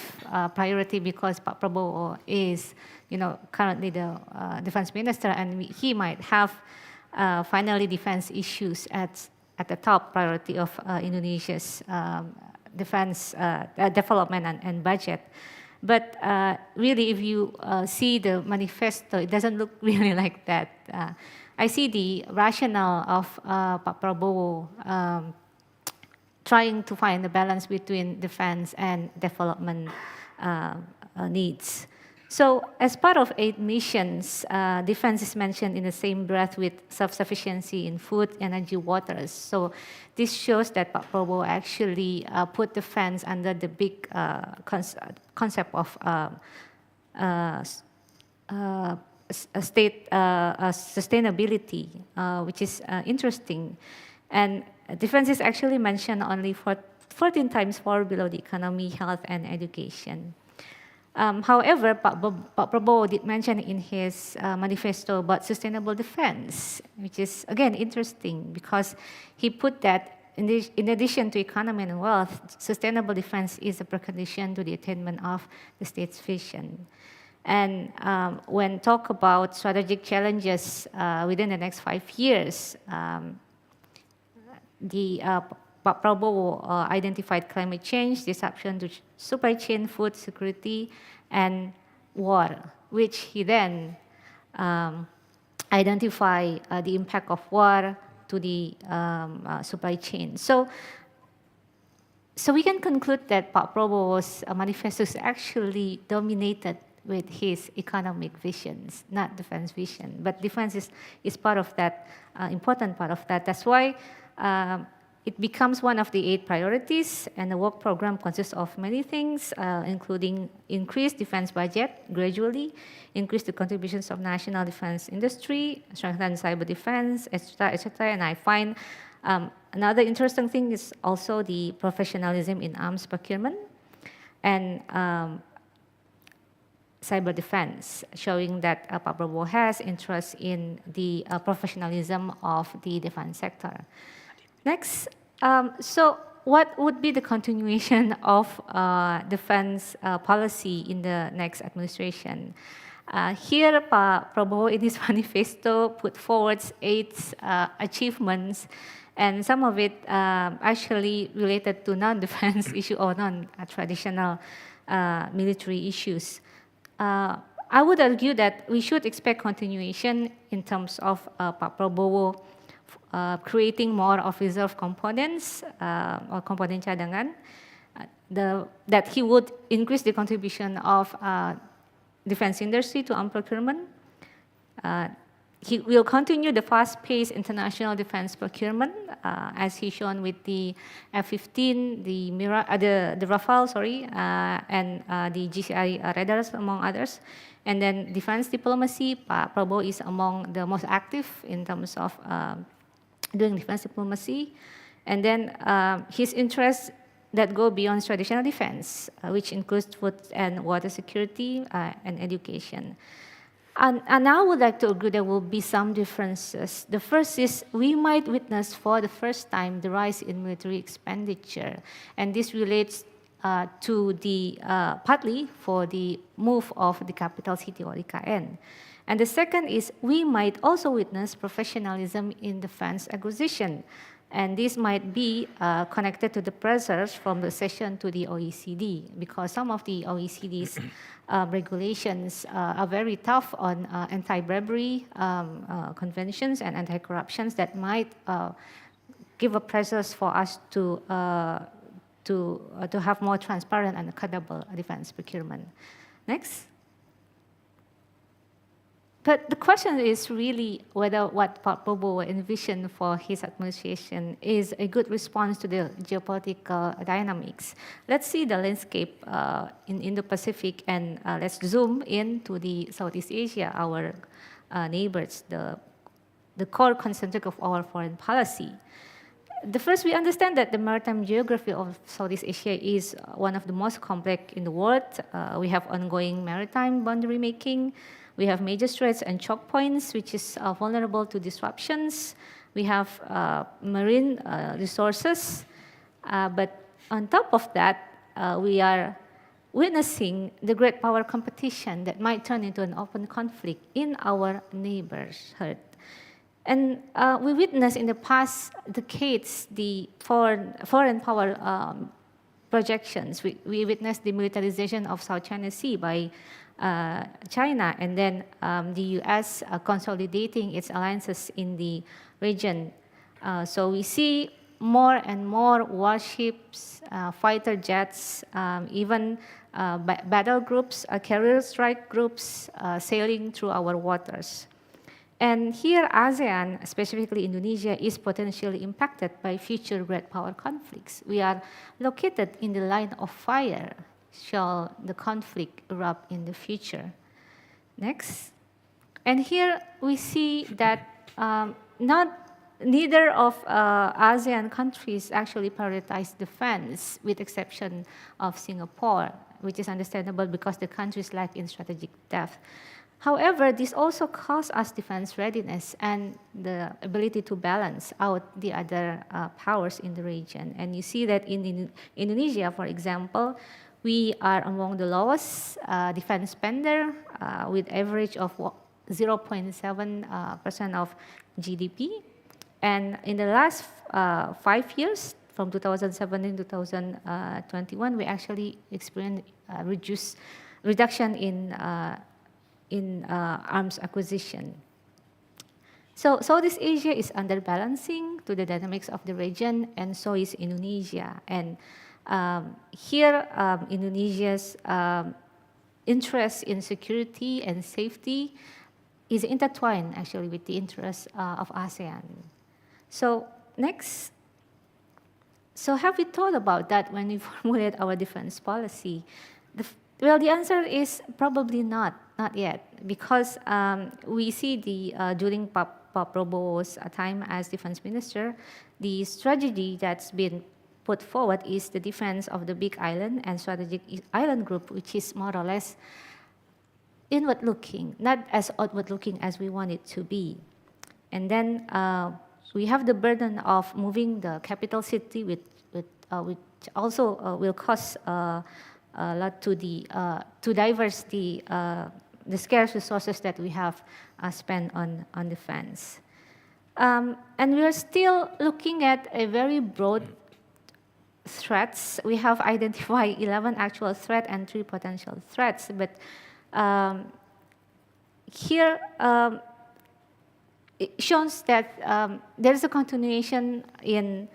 priority because Pak Prabowo is, currently the defense minister, and he might have finally defense issues at the top priority of Indonesia's defense development and budget. But really, if you see the manifesto, it doesn't look really like that. I see the rationale of Pak Prabowo trying to find the balance between defense and development needs. So as part of 8 missions, defense is mentioned in the same breath with self-sufficiency in food, energy, waters. So this shows that Pak Prabowo actually put defense under the big concept of state sustainability, which is interesting. And defense is actually mentioned only for 14 times more below the economy, health, and education. However, Pak Prabowo did mention in his manifesto about sustainable defense, which is, again, interesting because he put that in addition to economy and wealth, sustainable defense is a precondition to the attainment of the state's vision. And when talk about strategic challenges within the next 5 years, Pak Prabowo identified climate change, disruption to supply chain, food security, and war, which he then identified the impact of war to the supply chain. So we can conclude that Pak Prabowo's manifesto is actually dominated with his economic visions, not defense vision. But defense is part of that, important part of that. That's why It becomes one of the 8 priorities, and the work program consists of many things, including increased defense budget gradually, increase the contributions of national defense industry, strengthen cyber defense, etc., etc. And I find another interesting thing is also the professionalism in arms procurement and cyber defense, showing that Pak Prabowo has interest in the professionalism of the defense sector. Next, so what would be the continuation of defense policy in the next administration? Here, Pak Prabowo in his manifesto put forward 8 achievements, and some of it actually related to non-defense issue or non-traditional military issues. I would argue that we should expect continuation in terms of Pak Prabowo creating more of reserve components or component cadangan, that he would increase the contribution of defense industry to armed procurement. He will continue the fast-paced international defense procurement, as he shown with the F-15, the Rafale, and the GCI radars, among others. And then defense diplomacy, Pak Prabowo is among the most active in terms of doing defense diplomacy. And then his interests that go beyond traditional defense, which includes food and water security and education. And I would like to agree there will be some differences. The first is we might witness for the first time the rise in military expenditure. And this relates to the, partly for the move of the capital city or IKN. And the second is we might also witness professionalism in defense acquisition. And this might be connected to the pressures from the session to the OECD, because some of the OECD's regulations are very tough on anti-bribery conventions and anti-corruptions that might give a pressures for us to have more transparent and credible defense procurement. Next. But the question is really whether what Pak Prabowo envisioned for his administration is a good response to the geopolitical dynamics. Let's see the landscape in Indo-Pacific, and let's zoom into the Southeast Asia, our neighbors, the core concentric of our foreign policy. The first, we understand that the maritime geography of Southeast Asia is one of the most complex in the world. We have ongoing maritime boundary making. We have major straits and choke points, which is vulnerable to disruptions. We have marine resources. But on top of that, we are witnessing the great power competition that might turn into an open conflict in our neighborhood. And we witnessed in the past decades the foreign power projections. We witnessed the militarization of South China Sea by China, and then the US consolidating its alliances in the region. So we see more and more warships, fighter jets, even battle groups, carrier strike groups sailing through our waters. And here ASEAN, specifically Indonesia, is potentially impacted by future great power conflicts. We are located in the line of fire. Shall the conflict erupt in the future? Next. And here we see that neither of ASEAN countries actually prioritize defense, with exception of Singapore, which is understandable because the countries lack in strategic depth. However, this also costs us defense readiness and the ability to balance out the other powers in the region. And you see that in Indonesia, for example, we are among the lowest defense spender with average of 0.7% of GDP. And in the last 5 years, from 2017 to 2021, we actually experienced reduction in arms acquisition. So Southeast Asia is underbalancing to the dynamics of the region, and so is Indonesia. And here, Indonesia's interest in security and safety is intertwined actually with the interests of ASEAN. So next, So have we thought about that when we formulate our defense policy? Well, the answer is probably not yet, because we see during Pak Prabowo's time as defense minister, the strategy that's been put forward is the defense of the big island and strategic island group, which is more or less inward-looking, not as outward-looking as we want it to be. And then we have the burden of moving the capital city, which also will cost a lot to diverse the scarce resources that we have spent on defense. And we are still looking at a very broad threats. We have identified 11 actual threats and 3 potential threats, but here it shows that there is a continuation in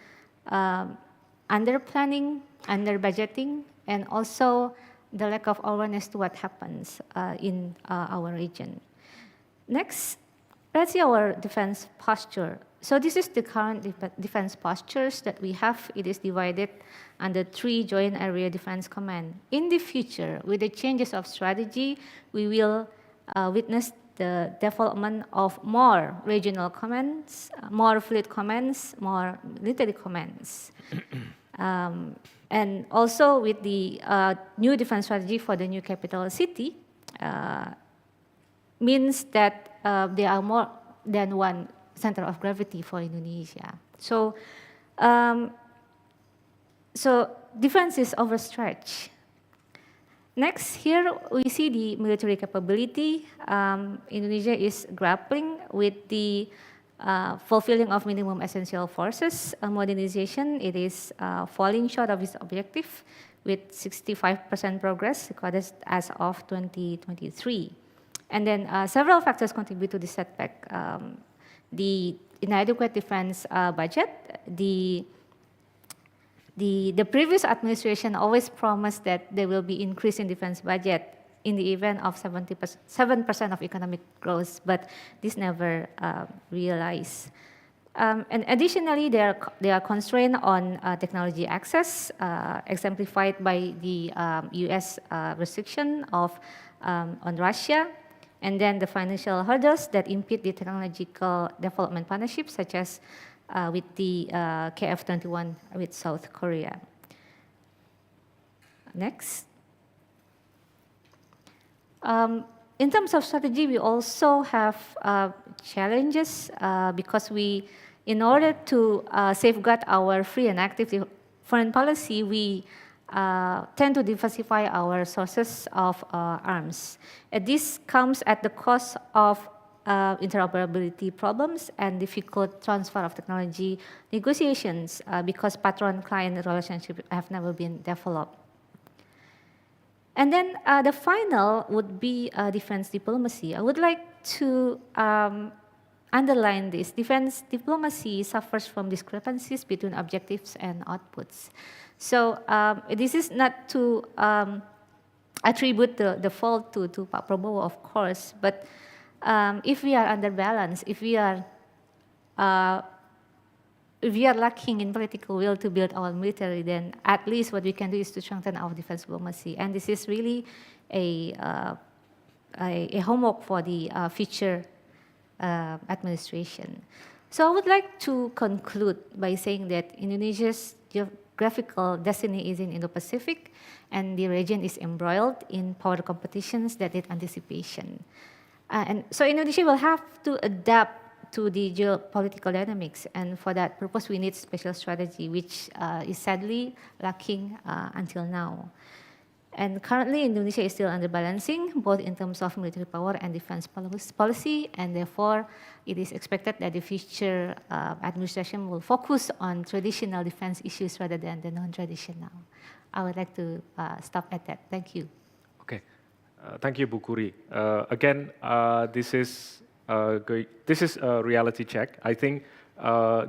under-planning, under-budgeting, and also the lack of awareness to what happens in our region. Next, let's see our defense posture. So this is the current defense postures that we have. It is divided under 3 Joint Area Defense Command. In the future, with the changes of strategy, we will witness the development of more regional commands, more fleet commands, more military commands. And also with the new defense strategy for the new capital city, means that there are more than one center of gravity for Indonesia. So, so defense is overstretched. Next, here we see the military capability. Indonesia is grappling with the fulfilling of minimum essential forces modernization. It is falling short of its objective with 65% progress recorded as of 2023. And then several factors contribute to the setback. The inadequate defense budget, the previous administration always promised that there will be increase in defense budget in the event of 7% of economic growth, but this never realized. And additionally, they are constrained on technology access, exemplified by the US restriction on Russia, and then the financial hurdles that impede the technological development partnerships, such as with the KF-21 with South Korea. Next. In terms of strategy, we also have challenges because in order to safeguard our free and active foreign policy, we tend to diversify our sources of arms. And this comes at the cost of interoperability problems and difficult transfer of technology negotiations because patron-client relationships have never been developed. And then the final would be defense diplomacy. I would like to underline this. Defense diplomacy suffers from discrepancies between objectives and outputs. So this is not to attribute the fault to Pak Prabowo, of course, but if we are underbalanced, if we are lacking in political will to build our military, then at least what we can do is to strengthen our defense diplomacy. And this is really a homework for the future administration. So I would like to conclude by saying that Indonesia's geographical destiny is in Indo-Pacific, and the region is embroiled in power competitions that need anticipation. And so Indonesia will have to adapt to the geopolitical dynamics, and for that purpose we need special strategy, which is sadly lacking until now. And currently Indonesia is still underbalancing, both in terms of military power and defense policy, and therefore it is expected that the future administration will focus on traditional defense issues rather than the non-traditional. I would like to stop at that. Thank you. Okay, thank you, Bu Kuri. Again, this is a reality check. I think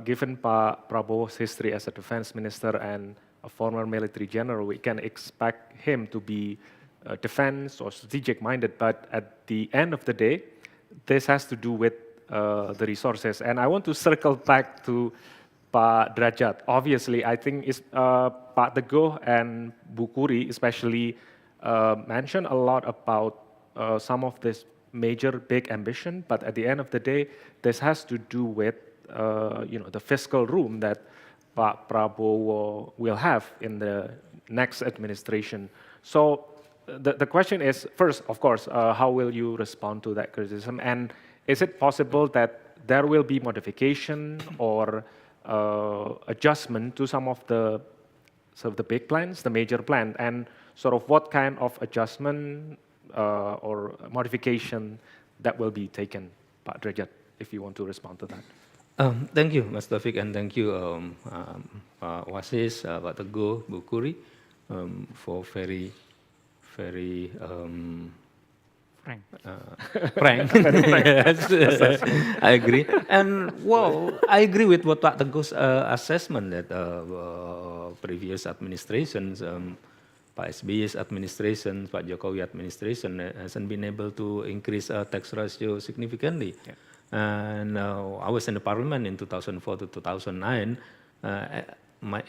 given Pak Prabowo's history as a defense minister and a former military general, we can expect him to be defense or strategic minded, but at the end of the day, this has to do with the resources. And I want to circle back to Pak Derajat. Obviously, I think Pak Teguh and Bu Kuri especially mentioned a lot about some of this major big ambition, but at the end of the day, this has to do with the fiscal room that Pak Prabowo will have in the next administration. So the question is, first, of course, how will you respond to that criticism? And is it possible that there will be modification or adjustment to some of the big plans, the major plan, and sort of what kind of adjustment or modification that will be taken, Pak Derajat, if you want to respond to that. Thank you, Mas Taufik, and thank you, Pak Wasis, Pak Teguh, Bu Kuri, for very Frank. frank. Yes, I agree. And well, I agree with what Pak Teguh's assessment that previous administrations, Pak SBY's administration, Pak Jokowi administration hasn't been able to increase tax ratio significantly. Yeah. And I was in the parliament in 2004 to 2009.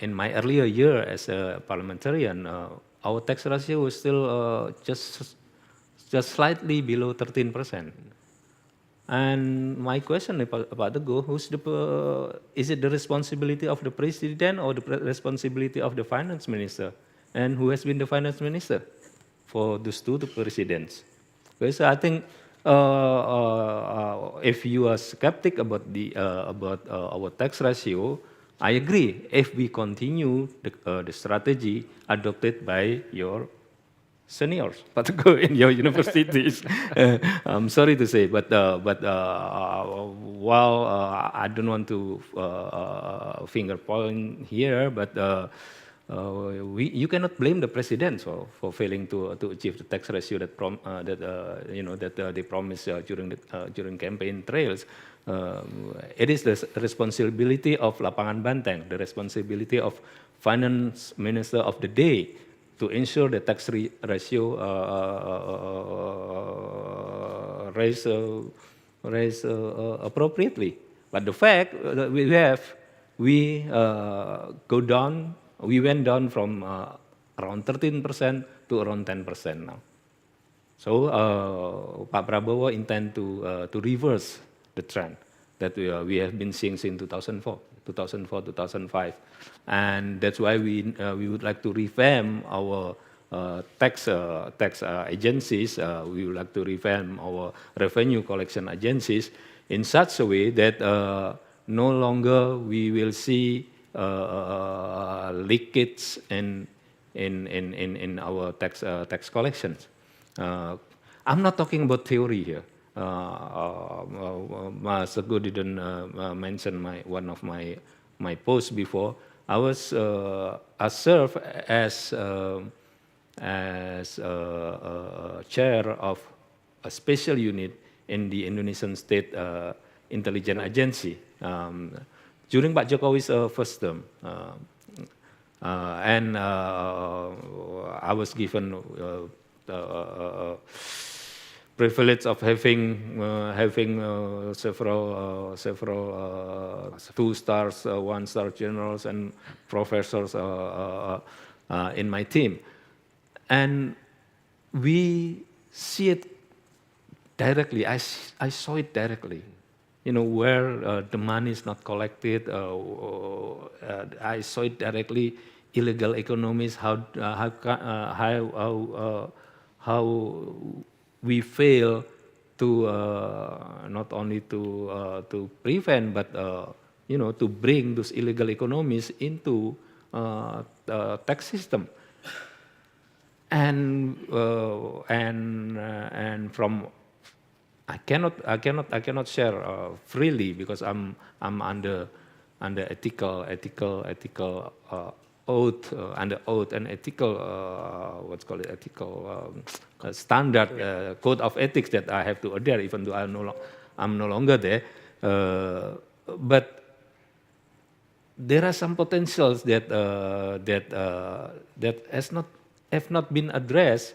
In my earlier year as a parliamentarian, our tax ratio was still just slightly below 13%. And my question about the goal, is it the responsibility of the president or the responsibility of the finance minister? And who has been the finance minister for those two presidents? Okay, so I think if you are skeptic about our tax ratio, I agree. If we continue the strategy adopted by your seniors, but go in your universities. I'm sorry to say, but while I don't want to finger point here, but you cannot blame the president for failing to achieve the tax ratio that they promised during campaign trails. It is the responsibility of Lapangan Banteng, the responsibility of finance minister of the day, to ensure the tax ratio raise appropriately. But the fact that we went down from around 13% to around 10% now. So Pak Prabowo intend to reverse the trend that we have been seeing since 2004, 2005. And that's why we would like to revamp our tax agencies. We would like to revamp our revenue collection agencies in such a way that no longer we will see leakage in our tax collections. I'm not talking about theory here. Mas Teguh didn't mention one of my posts before. I served as chair of a special unit in the Indonesian State Intelligence Agency during Pak Jokowi's first term, and I was given privilege of having several 2-stars, 1-star generals and professors in my team, and we see it directly. I saw it directly. Where the money is not collected. I saw it directly. Illegal economies. How we fail to not only to prevent, but to bring those illegal economies into the tax system. And from I cannot share freely because I'm under ethical oath, under oath and ethical standard code of ethics that I have to adhere, even though I'm no longer there. But there are some potentials that have not been addressed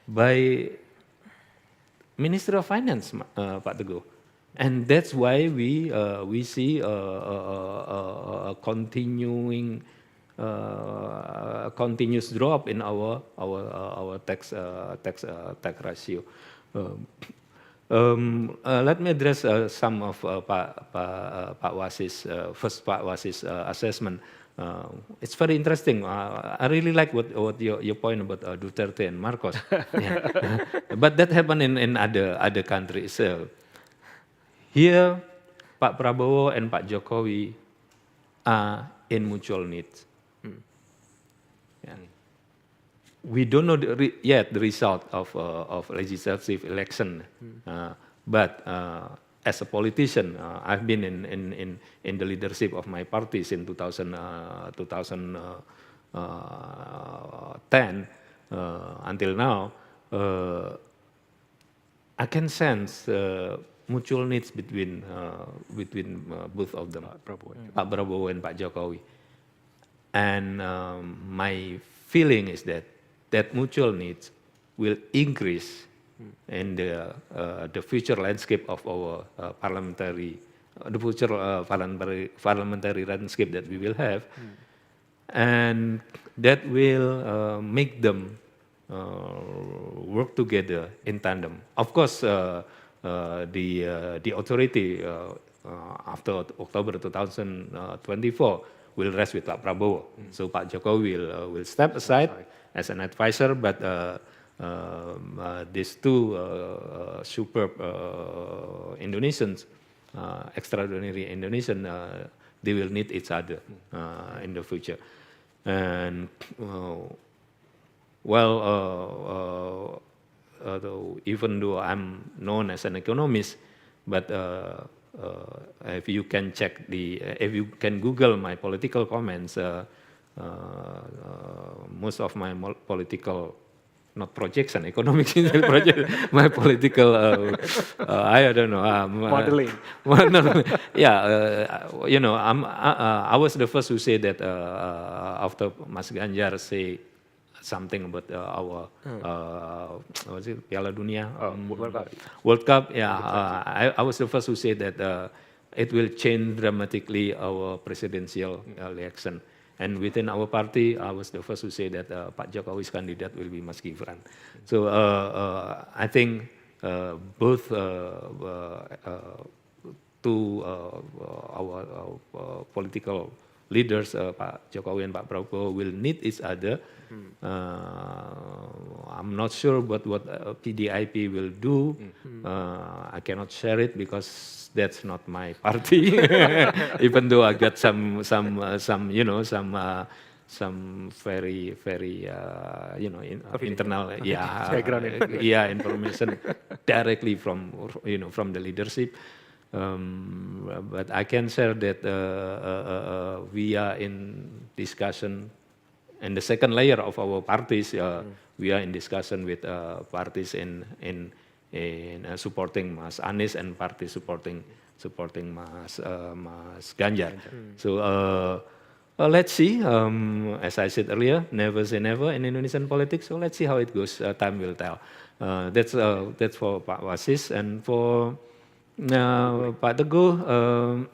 by Ministry of Finance, Pak Teguh. And that's why we see a continuous drop in our tax ratio. Let me address some of Pak Wasis Pak Wasis assessment. It's very interesting. I really like what your point about Duterte and Marcos. Yeah. But that happened in other countries. Here, Pak Prabowo and Pak Jokowi are in mutual needs. Yeah. We don't know yet the result of legislative election, but as a politician, I've been in the leadership of my party since 2010 until now. I can sense mutual needs between both of them, Pak Prabowo and Pak Jokowi. And my feeling is that mutual needs will increase in the future landscape of our parliamentary landscape that we will have, and that will make them work together in tandem. Of course, the authority after October 2024 will rest with Pak Prabowo. So Pak Jokowi will step aside as an advisor, but these two superb Indonesians, extraordinary Indonesian, they will need each other in the future. And even though I'm known as an economist, but if you can if you can Google my political comments, most of my political, not projection, economic project, my political, I don't know, Modeling. I was the first to say that after Mas Ganjar say something about our what is it, Piala Dunia, World Cup. Yeah, I was the first to say that it will change dramatically our presidential election. And within our party, I was the first to say that Pak Jokowi's candidate will be Mas Gibran. So I think both two our political leaders, Pak Jokowi and Pak Prabowo, will need each other. I'm not sure what PDIP will do. I cannot share it because that's not my party. Even though I got some very internal information directly from the leadership. But I can share that we are in discussion, and the second layer of our parties, we are in discussion with parties in supporting Mas Anies and parties supporting Mas Ganjar. So let's see. As I said earlier, never say never in Indonesian politics. So let's see how it goes. Time will tell. That's for Pak Wasis, and for Pak Teguh,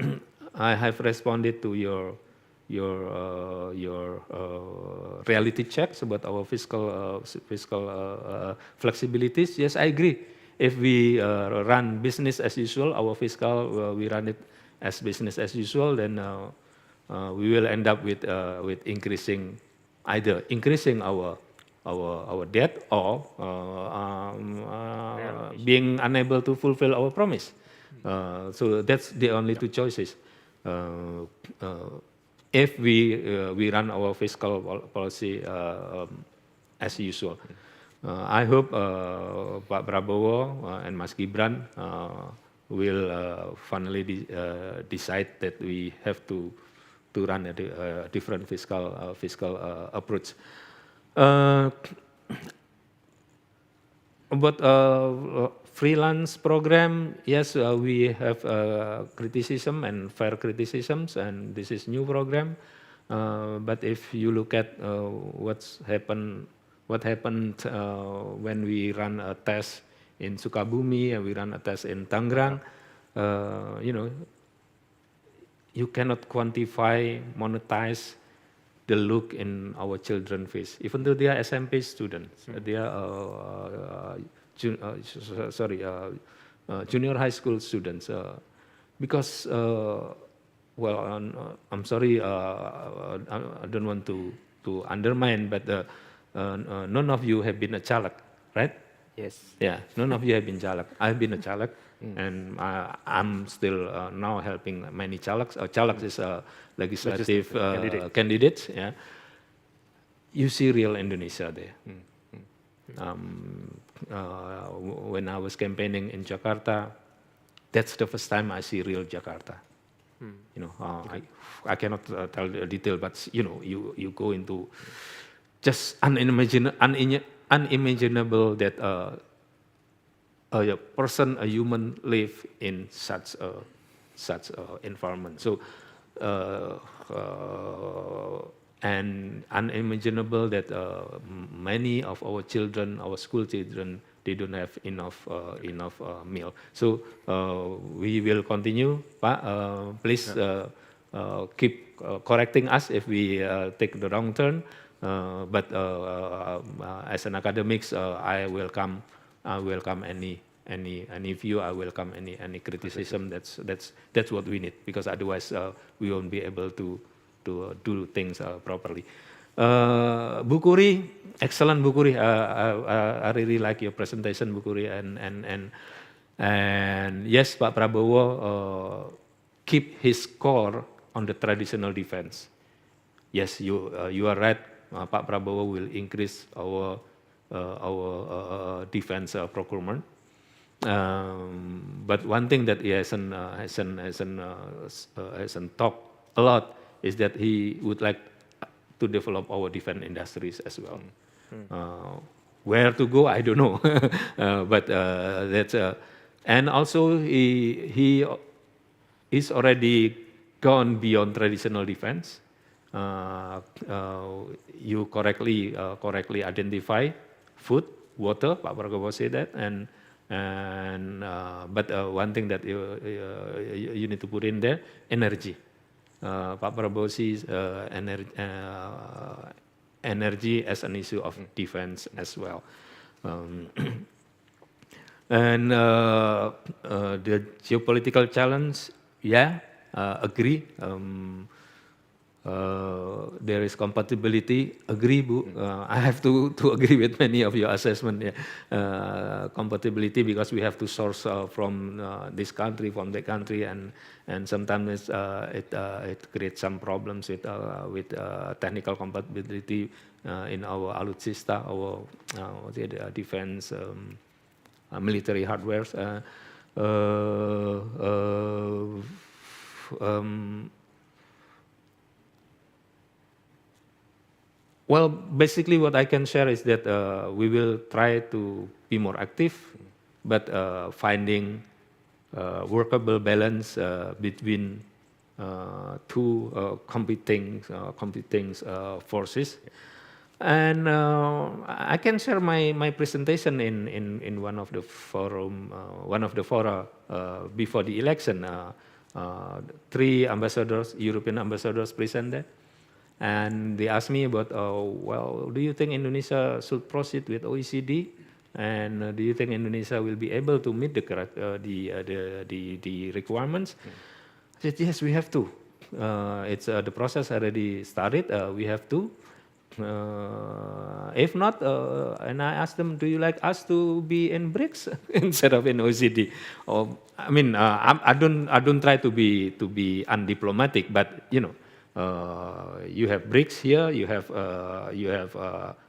I have responded to your reality checks about our fiscal flexibilities. Yes, I agree. If we run business as usual, our fiscal we run it as business as usual, then we will end up with increasing our debt or being unable to fulfill our promise. So that's the only two choices. If we run our fiscal policy as usual. I hope Pak Prabowo and Mas Gibran will finally decide that we have to run a different fiscal approach. About freelance program, yes, we have criticism and fair criticisms, and this is new program. But if you look at what happened when we run a test in Sukabumi and we run a test in Tangerang, you know, you cannot quantify, monetize the look in our children's face, even though they are SMP students, they are junior high school students, because well, I'm sorry, I don't want to undermine, but none of you have been a caleg, right? Yes. Yeah, none of you have been caleg. I've been a caleg, and I'm still now helping many calegs. Caleg is legislative candidates. Yeah, you see real Indonesia there. When I was campaigning in Jakarta, that's the first time I see real Jakarta. You know, I cannot tell the detail, but you know, you go into just unimaginable that a person, a human, live in such a environment. So, and unimaginable that many of our children, our school children, they don't have enough meal. So we will continue, Pak. Please keep correcting us if we take the wrong turn. But as an academics, I welcome any view. I welcome any criticism. That's what we need, because otherwise we won't be able to do things properly. Bu Kuri, excellent Bu Kuri. I really like your presentation, Bu Kuri, and yes, Pak Prabowo keep his core on the traditional defense. Yes, you are right. Pak Prabowo will increase our defense procurement. But one thing that he hasn't talked a lot is that he would like to develop our defense industries as well. Where to go, I don't know. But that's and also he is already gone beyond traditional defense. You correctly identify food, water. Pak Prabowo said that, but one thing that you need to put in there, energy. Pak Prabowo sees energy as an issue of defense as well. And the geopolitical challenge, yeah, agree. There is compatibility, agree, Bu. I have to agree with many of your assessment. Yeah. Compatibility, because we have to source from this country, from that country, and sometimes it creates some problems with technical compatibility in our alutsista, our defense military hardware. Well, basically what I can share is that we will try to be more active, but finding workable balance between two competing forces. And I can share my presentation in one of the fora before the election. 3 ambassadors, European ambassadors, presented. And they asked me about, well, do you think Indonesia should proceed with OECD? And do you think Indonesia will be able to meet the requirements? I said, yes, we have to. It's the process already started. We have to. If not, and I asked them, do you like us to be in BRICS instead of in OECD? I mean, I don't try to be undiplomatic, but you know. You have BRICS here, you have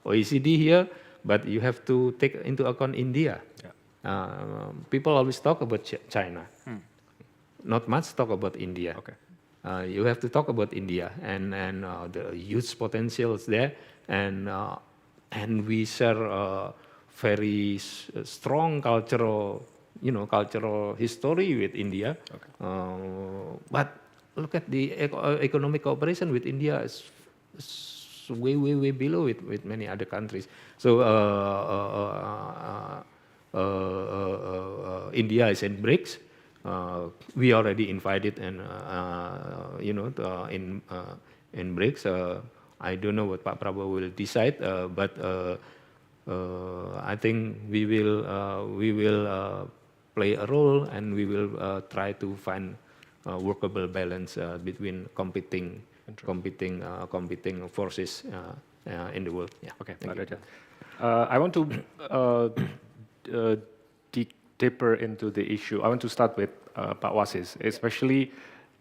OECD here, but you have to take into account India. Yeah. People always talk about China, not much talk about India. Okay. You have to talk about India and the huge potentials there, and we share very strong cultural history with India. Okay. But look at the economic cooperation with India is way below it with many other countries. So India is in BRICS, we already invited and in BRICS. I don't know what Pak Prabowo will decide, but I think we will play a role, and we will try to find a workable balance between competing forces in the world. Yeah. Okay, Thank Pak you. Derajat. I want to dig deeper into the issue. I want to start with Pak Wasis, especially,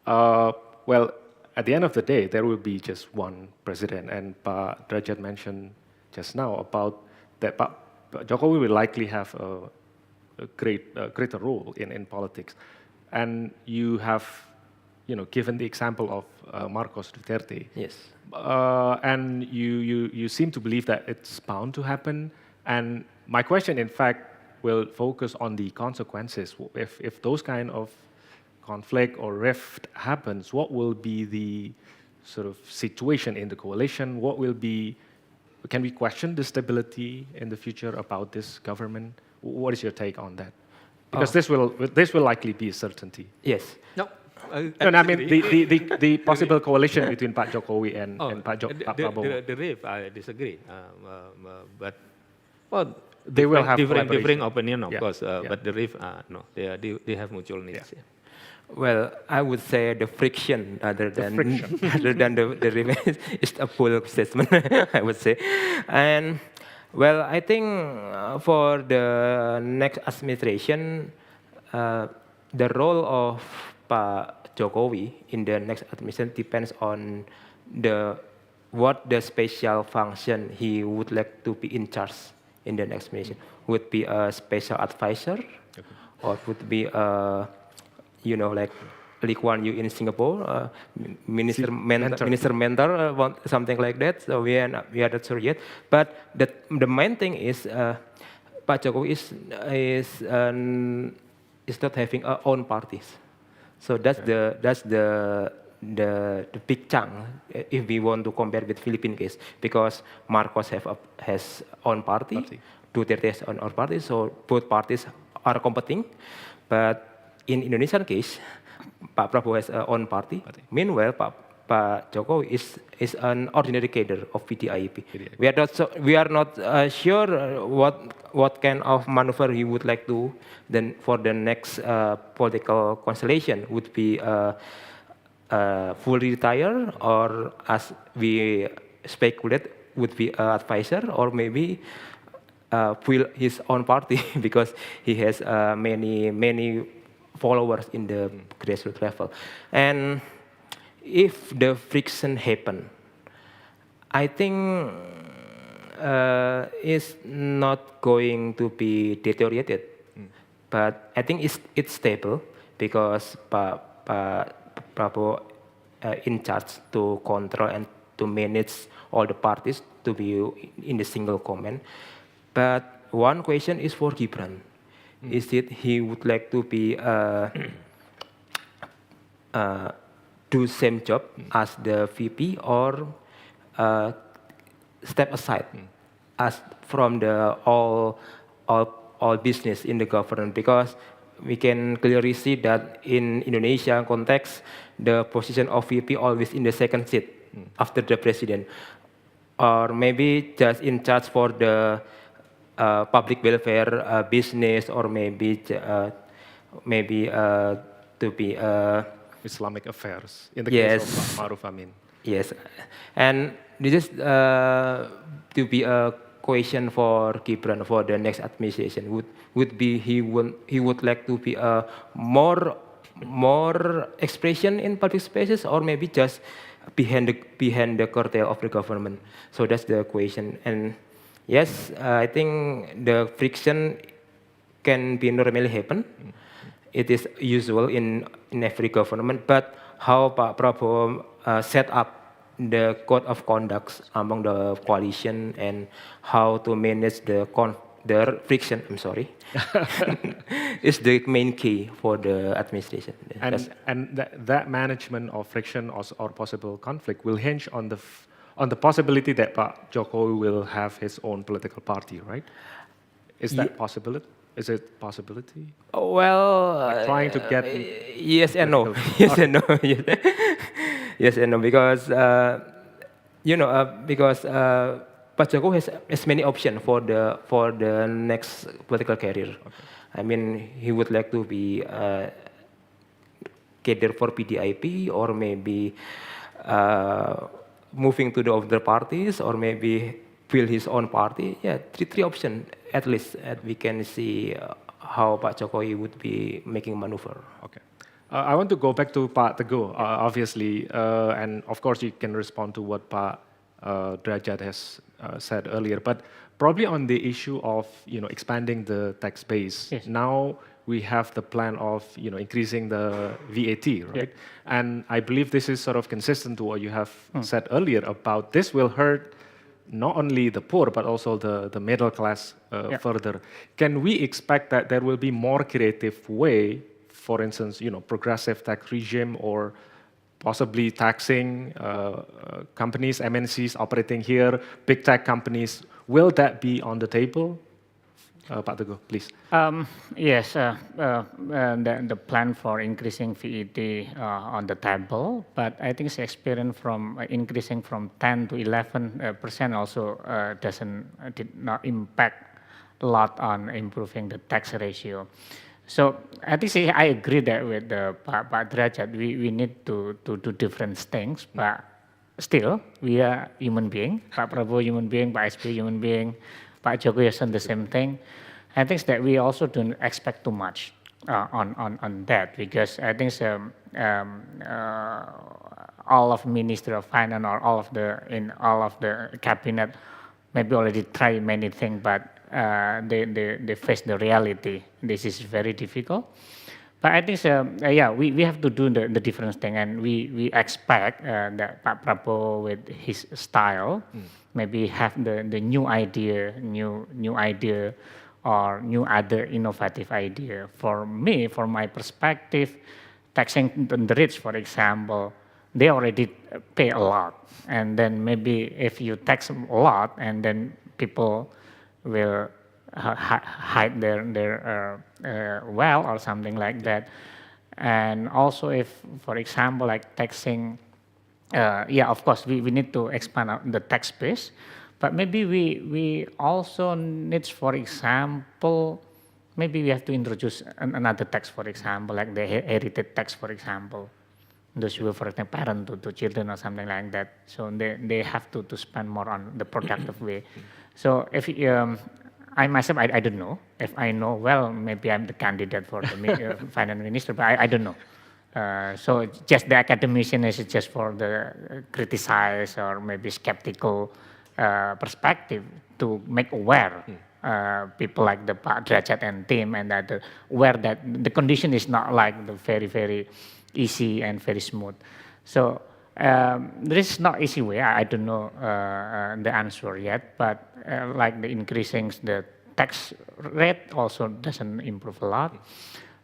well, at the end of the day, there will be just one president, and Pak Derajat mentioned just now about that Pak Jokowi will likely have a greater role in politics, and you have, given the example of Marcos Duterte. Yes. And you seem to believe that it's bound to happen. And my question, in fact, will focus on the consequences. If those kind of conflict or rift happens, what will be the sort of situation in the coalition? Can we question the stability in the future about this government? What is your take on that? Because this will likely be a certainty. Yes. No. And I mean the possible coalition between Pak Jokowi and Pak Prabowo. The RIF, I disagree. But well, They will have differing opinion, of Yeah, course. yeah. But the RIF, no, they have mutual needs. Yeah. Yeah. Well, I would say the friction rather than friction. rather than the revenge is a full statement. I would say, and well, I think for the next administration, the role of Pak Jokowi in the next administration depends on what the special function he would like to be in charge in the next administration. Would be a special advisor, or would be a like Lee Kuan Yew in Singapore, minister mentor, something like that. So we are not sure yet. But the main thing is Pak Jokowi is not having our own parties. So that's the big chunk if we want to compare with Philippine case, because Marcos has own party. Duterte has own party, so both parties are competing. But in Indonesian case, Pak Prabowo has own party. Meanwhile, Pak Jokowi is an ordinary cadre of PDIP. We are not sure what kind of maneuver he would like to then for the next political constellation. Would be fully retired, or as we speculate, would be an advisor, or maybe fill his own party because he has many followers in the grassroots level. And if the friction happen, I think it's not going to be deteriorated, but I think it's stable because Pak Prabowo in charge to control and to manage all the parties to be in the single command. But one question is for Gibran. Is it he would like to be do same job as the VP, or step aside as from the all business in the government? Because we can clearly see that in Indonesia context, the position of VP always in the second seat after the president, or maybe just in charge for the public welfare business, or maybe to be Islamic affairs in the case of Ma'ruf Amin. Yes, and this is to be a question for Gibran for the next administration. Would be he would like to be a more expression in public spaces, or maybe just behind the curtail of the government. So that's the question. And yes, I think the friction can be normally happen. It is usual in every government. But how Pak Prabowo set up the code of conduct among the coalition and how to manage the friction, is the main key for the administration. And that management of friction or possible conflict will hinge on the possibility that Pak Jokowi will have his own political party, right? Is that possible? Is it possibility? Well, Like trying to get yes and no. political- Yes and no. Yes, yes and no. Because because Pak Jokowi has many options for the next political career. I mean, he would like to be cater for PDIP, or maybe moving to the other parties, or maybe build his own party. Yeah, three options at least that we can see how Pak Jokowi would be making maneuver. Okay. I want to go back to Pak Teguh, obviously, and of course you can respond to what Pak Derajat has said earlier, but probably on the issue of expanding the tax base. Yes. Now we have the plan of increasing the VAT, right? And I believe this is sort of consistent to what you have said earlier about this will hurt not only the poor but also the middle class further. Can we expect that there will be more creative way, for instance, progressive tax regime or possibly taxing companies, MNCs operating here, big tech companies? Will that be on the table? Pak Teguh, please. Yes, the plan for increasing VAT on the table, but I think the experience from increasing from 10 to 11% also did not impact a lot on improving the tax ratio. So I think I agree that with Pak Derajat, we need to do different things, but still we are human being. Pak Prabowo human being, Pak SBY human being, Pak Jokowi has done the same thing. I think that we also don't expect too much on that, because I think all of Ministry of Finance or all of the cabinet maybe already try many things, but they face the reality. This is very difficult. But I think we have to do the different thing, and we expect that Pak Prabowo with his style maybe have the new idea or new other innovative idea. For me, from my perspective, taxing the rich, for example, they already pay a lot, and then maybe if you tax a lot, and then people will hide their wealth or something like that. And also, if, for example, like taxing, of course, we need to expand the tax base, but maybe we also need, for example, maybe we have to introduce another tax, for example, like the heritage tax, for example. Those who, for example, parent to children or something like that. So they have to spend more on the productive way. So if I myself, I don't know. If I know, well, maybe I'm the candidate for the finance minister, but I don't know. So just the academician is just for the criticize or maybe skeptical perspective to make aware people like the Pak Derajat and team and that aware that the condition is not like the very, very easy and very smooth. So there is not easy way. I don't know the answer yet, but like the increasing the tax rate also doesn't improve a lot.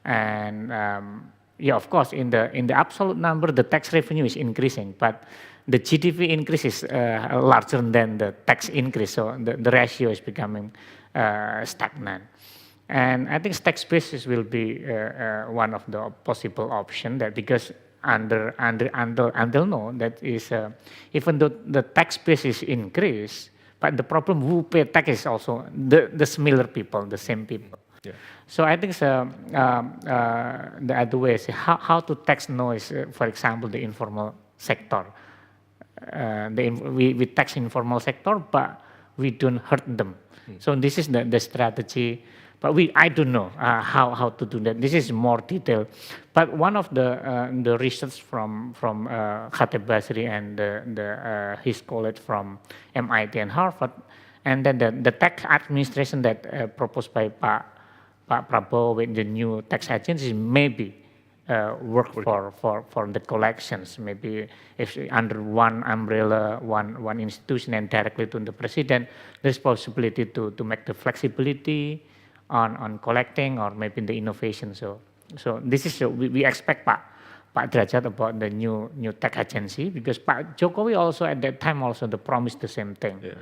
And of course, in the absolute number, the tax revenue is increasing, but the GDP increase is larger than the tax increase, so the ratio is becoming stagnant. And I think tax basis will be one of the possible option, that because until now that is even though the tax base is increased, but the problem who pay tax is also the similar people, the same people. Yeah. So I think the other way is how to tax noise, for example, the informal sector. We tax informal sector, but we don't hurt them. So this is the strategy. But I don't know how to do that. This is more detailed. But one of the research from Khatib Basri and his colleague from MIT and Harvard, and then the tax administration that proposed by Pak Prabowo with the new tax agency maybe work for the collections. Maybe if under one umbrella, one institution, and directly to the president, there's possibility to make the flexibility on collecting or maybe the innovation. So this is we expect Pak Derajat about the new tax agency, because Pak Jokowi also at that time also promised the same thing. Yeah.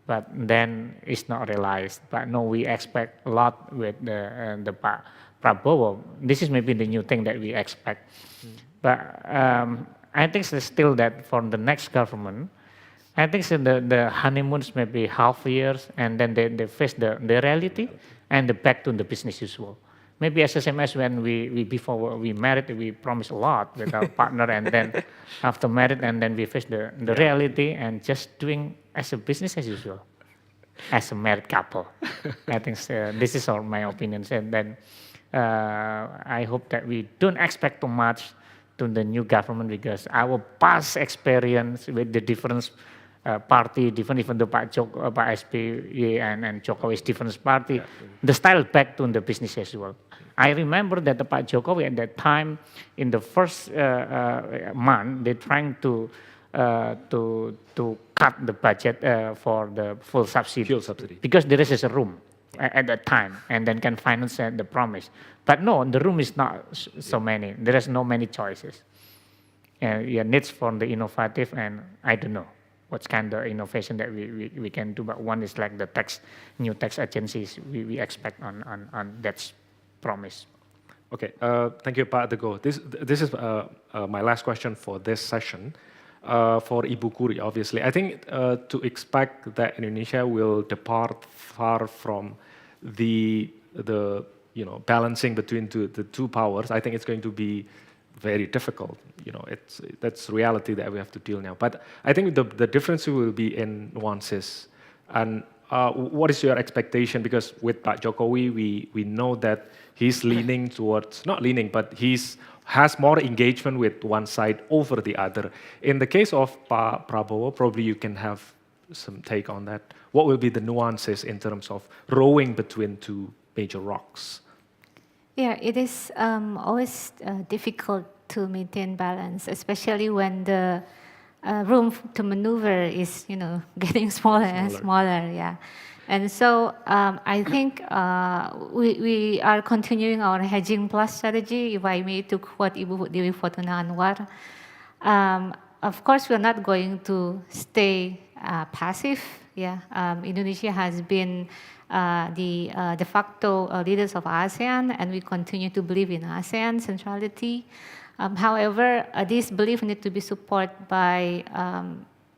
but then it's not realized. But no, we expect a lot with the Pak Prabowo. This is maybe the new thing that we expect. But I think still that for the next government, I think so the honeymoons may be half years, and then they face the reality and the back to the business usual. Maybe as the same as when we before we married, we promised a lot with our partner, and then after married, and then we face the reality and just doing as a business as usual, as a married couple. I think this is all my opinions, and then I hope that we don't expect too much to the new government, because our past experience with the different party, different, even the Pak SBY and Jokowi is different party, the style back to the business as well. I remember that the Pak Jokowi at that time, in the first month, they're trying to cut the budget for the full subsidy. Fuel subsidy. Because there is a room at that time, and then can finance the promise. But no, the room is not so many. There is no many choices. Needs for the innovative, and I don't know what kind of innovation that we can do. But one is like the new tax agencies we expect on that promise. Okay, thank you, Pak Teguh. This is my last question for this session. For Ibu Kuri, obviously, I think to expect that Indonesia will depart far from the balancing between the two powers, I think it's going to be very difficult. That's reality that we have to deal now. But I think the difference will be in nuances. And what is your expectation? Because with Pak Jokowi, we know that he's leaning towards, not leaning, but has more engagement with one side over the other. In the case of Pak Prabowo, probably you can have some take on that. What will be the nuances in terms of rowing between two major rocks? Yeah, it is always difficult to maintain balance, especially when the room to maneuver is, getting smaller and smaller. Yeah, and so I think we are continuing our hedging plus strategy. If I may to quote Ibu Dewi Fortuna Anwar, of course we're not going to stay passive. Yeah, Indonesia has been the de facto leaders of ASEAN, and we continue to believe in ASEAN centrality. However, this belief needs to be supported by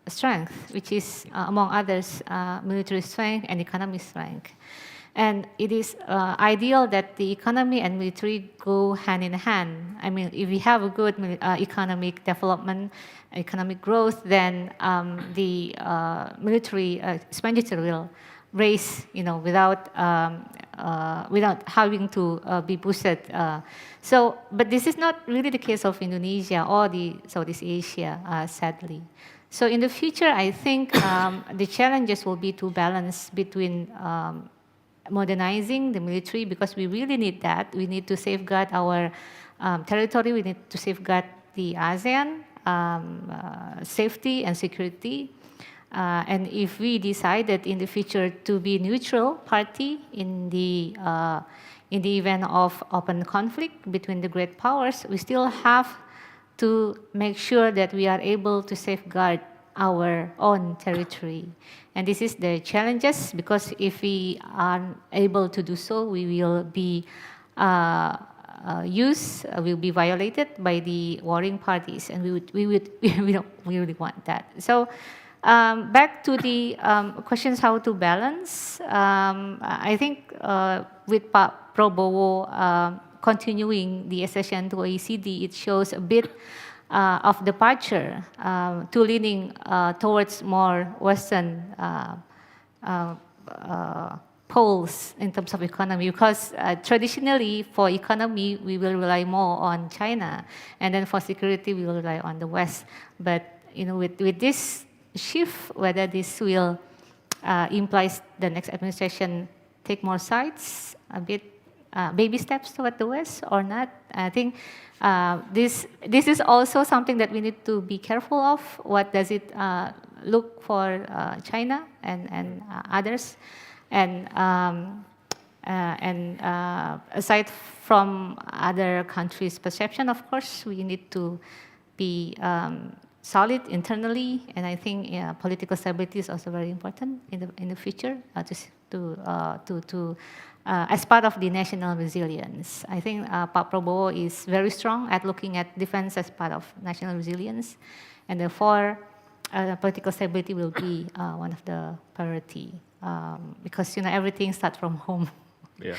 strength, which is, among others, military strength and economic strength. And it is ideal that the economy and military go hand in hand. I mean, if we have a good economic development, economic growth, then the military expenditure will raise, without having to be boosted. But this is not really the case of Indonesia or the Southeast Asia, sadly. So in the future, I think the challenges will be to balance between modernizing the military, because we really need that. We need to safeguard our territory. We need to safeguard the ASEAN safety and security. And if we decided in the future to be neutral party in the event of open conflict between the great powers, we still have to make sure that we are able to safeguard our own territory. And this is the challenges, because if we are able to do so, we will be will be violated by the warring parties, and we don't really want that. So back to the questions how to balance. I think with Pak Prabowo continuing the accession to OECD, it shows a bit of departure to leaning towards more Western poles in terms of economy, because traditionally for economy we will rely more on China, and then for security we will rely on the West. But with this shift, whether this will implies the next administration take more sides, a bit baby steps toward the West or not, I think this is also something that we need to be careful of. What does it look for China and others? And aside from other countries' perception, of course, we need to be solid internally, and I think political stability is also very important in the future as part of the national resilience. I think Pak Prabowo is very strong at looking at defense as part of national resilience, and therefore political stability will be one of the priority because everything starts from home. Yeah.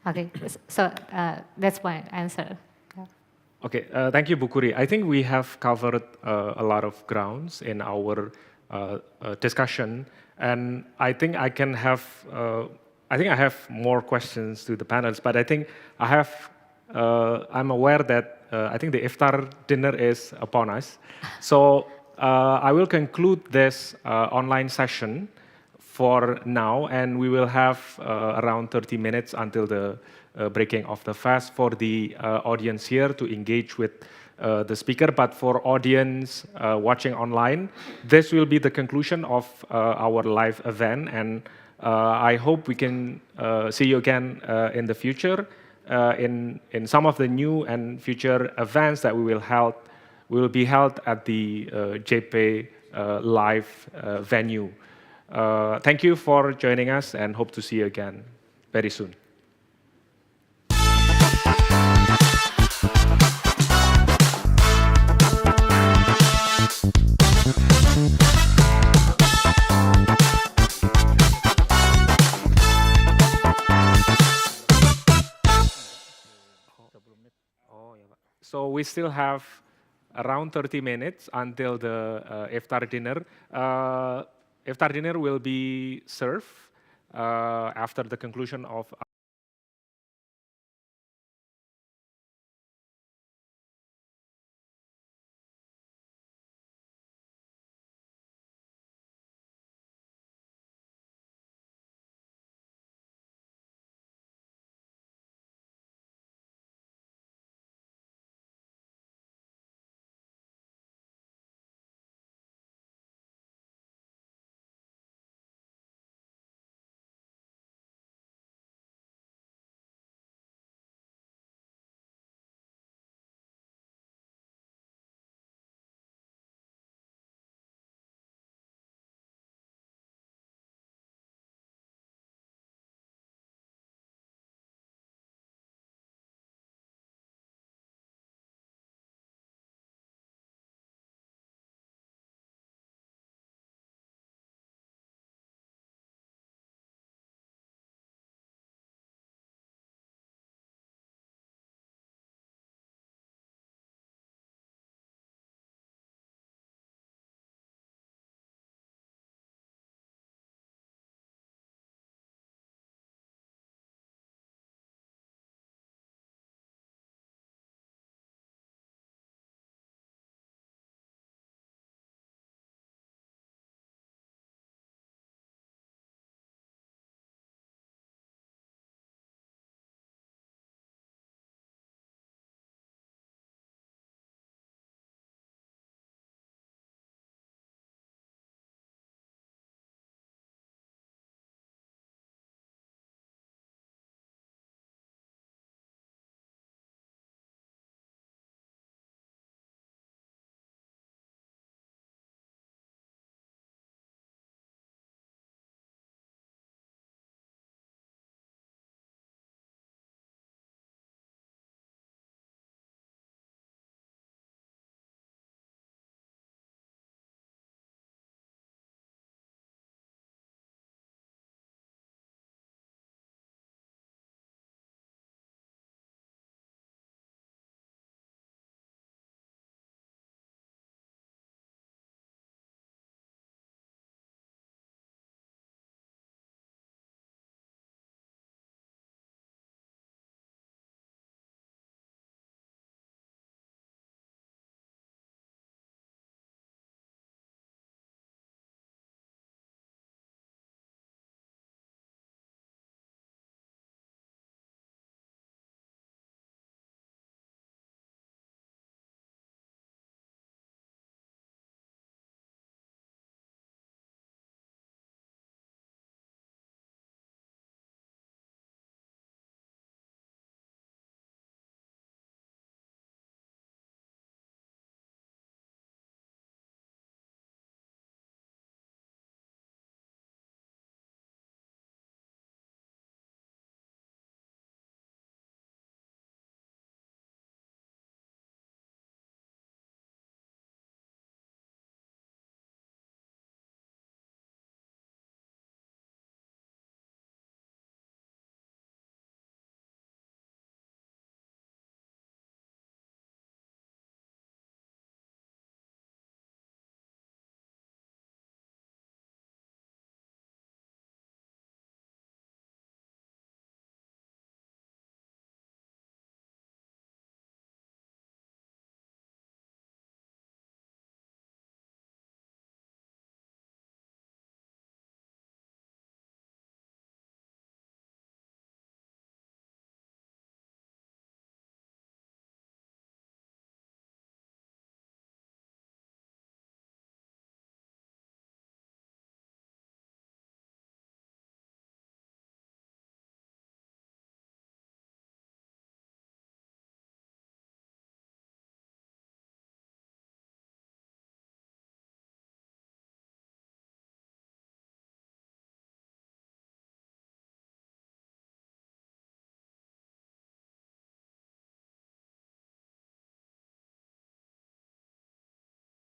Okay, so that's my answer. Okay, thank you, Bu Kuri. I think we have covered a lot of grounds in our discussion, and I think I have more questions to the panels, but I think I'm aware that I think the iftar dinner is upon us. So I will conclude this online session for now, and we will have around 30 minutes until the breaking of the fast for the audience here to engage with the speaker. But for audience watching online, this will be the conclusion of our live event, and I hope we can see you again in the future in some of the new and future events that will be held at the JP live venue. Thank you for joining us, and hope to see you again very soon. So we still have around 30 minutes until the iftar dinner. Iftar dinner will be served after the conclusion of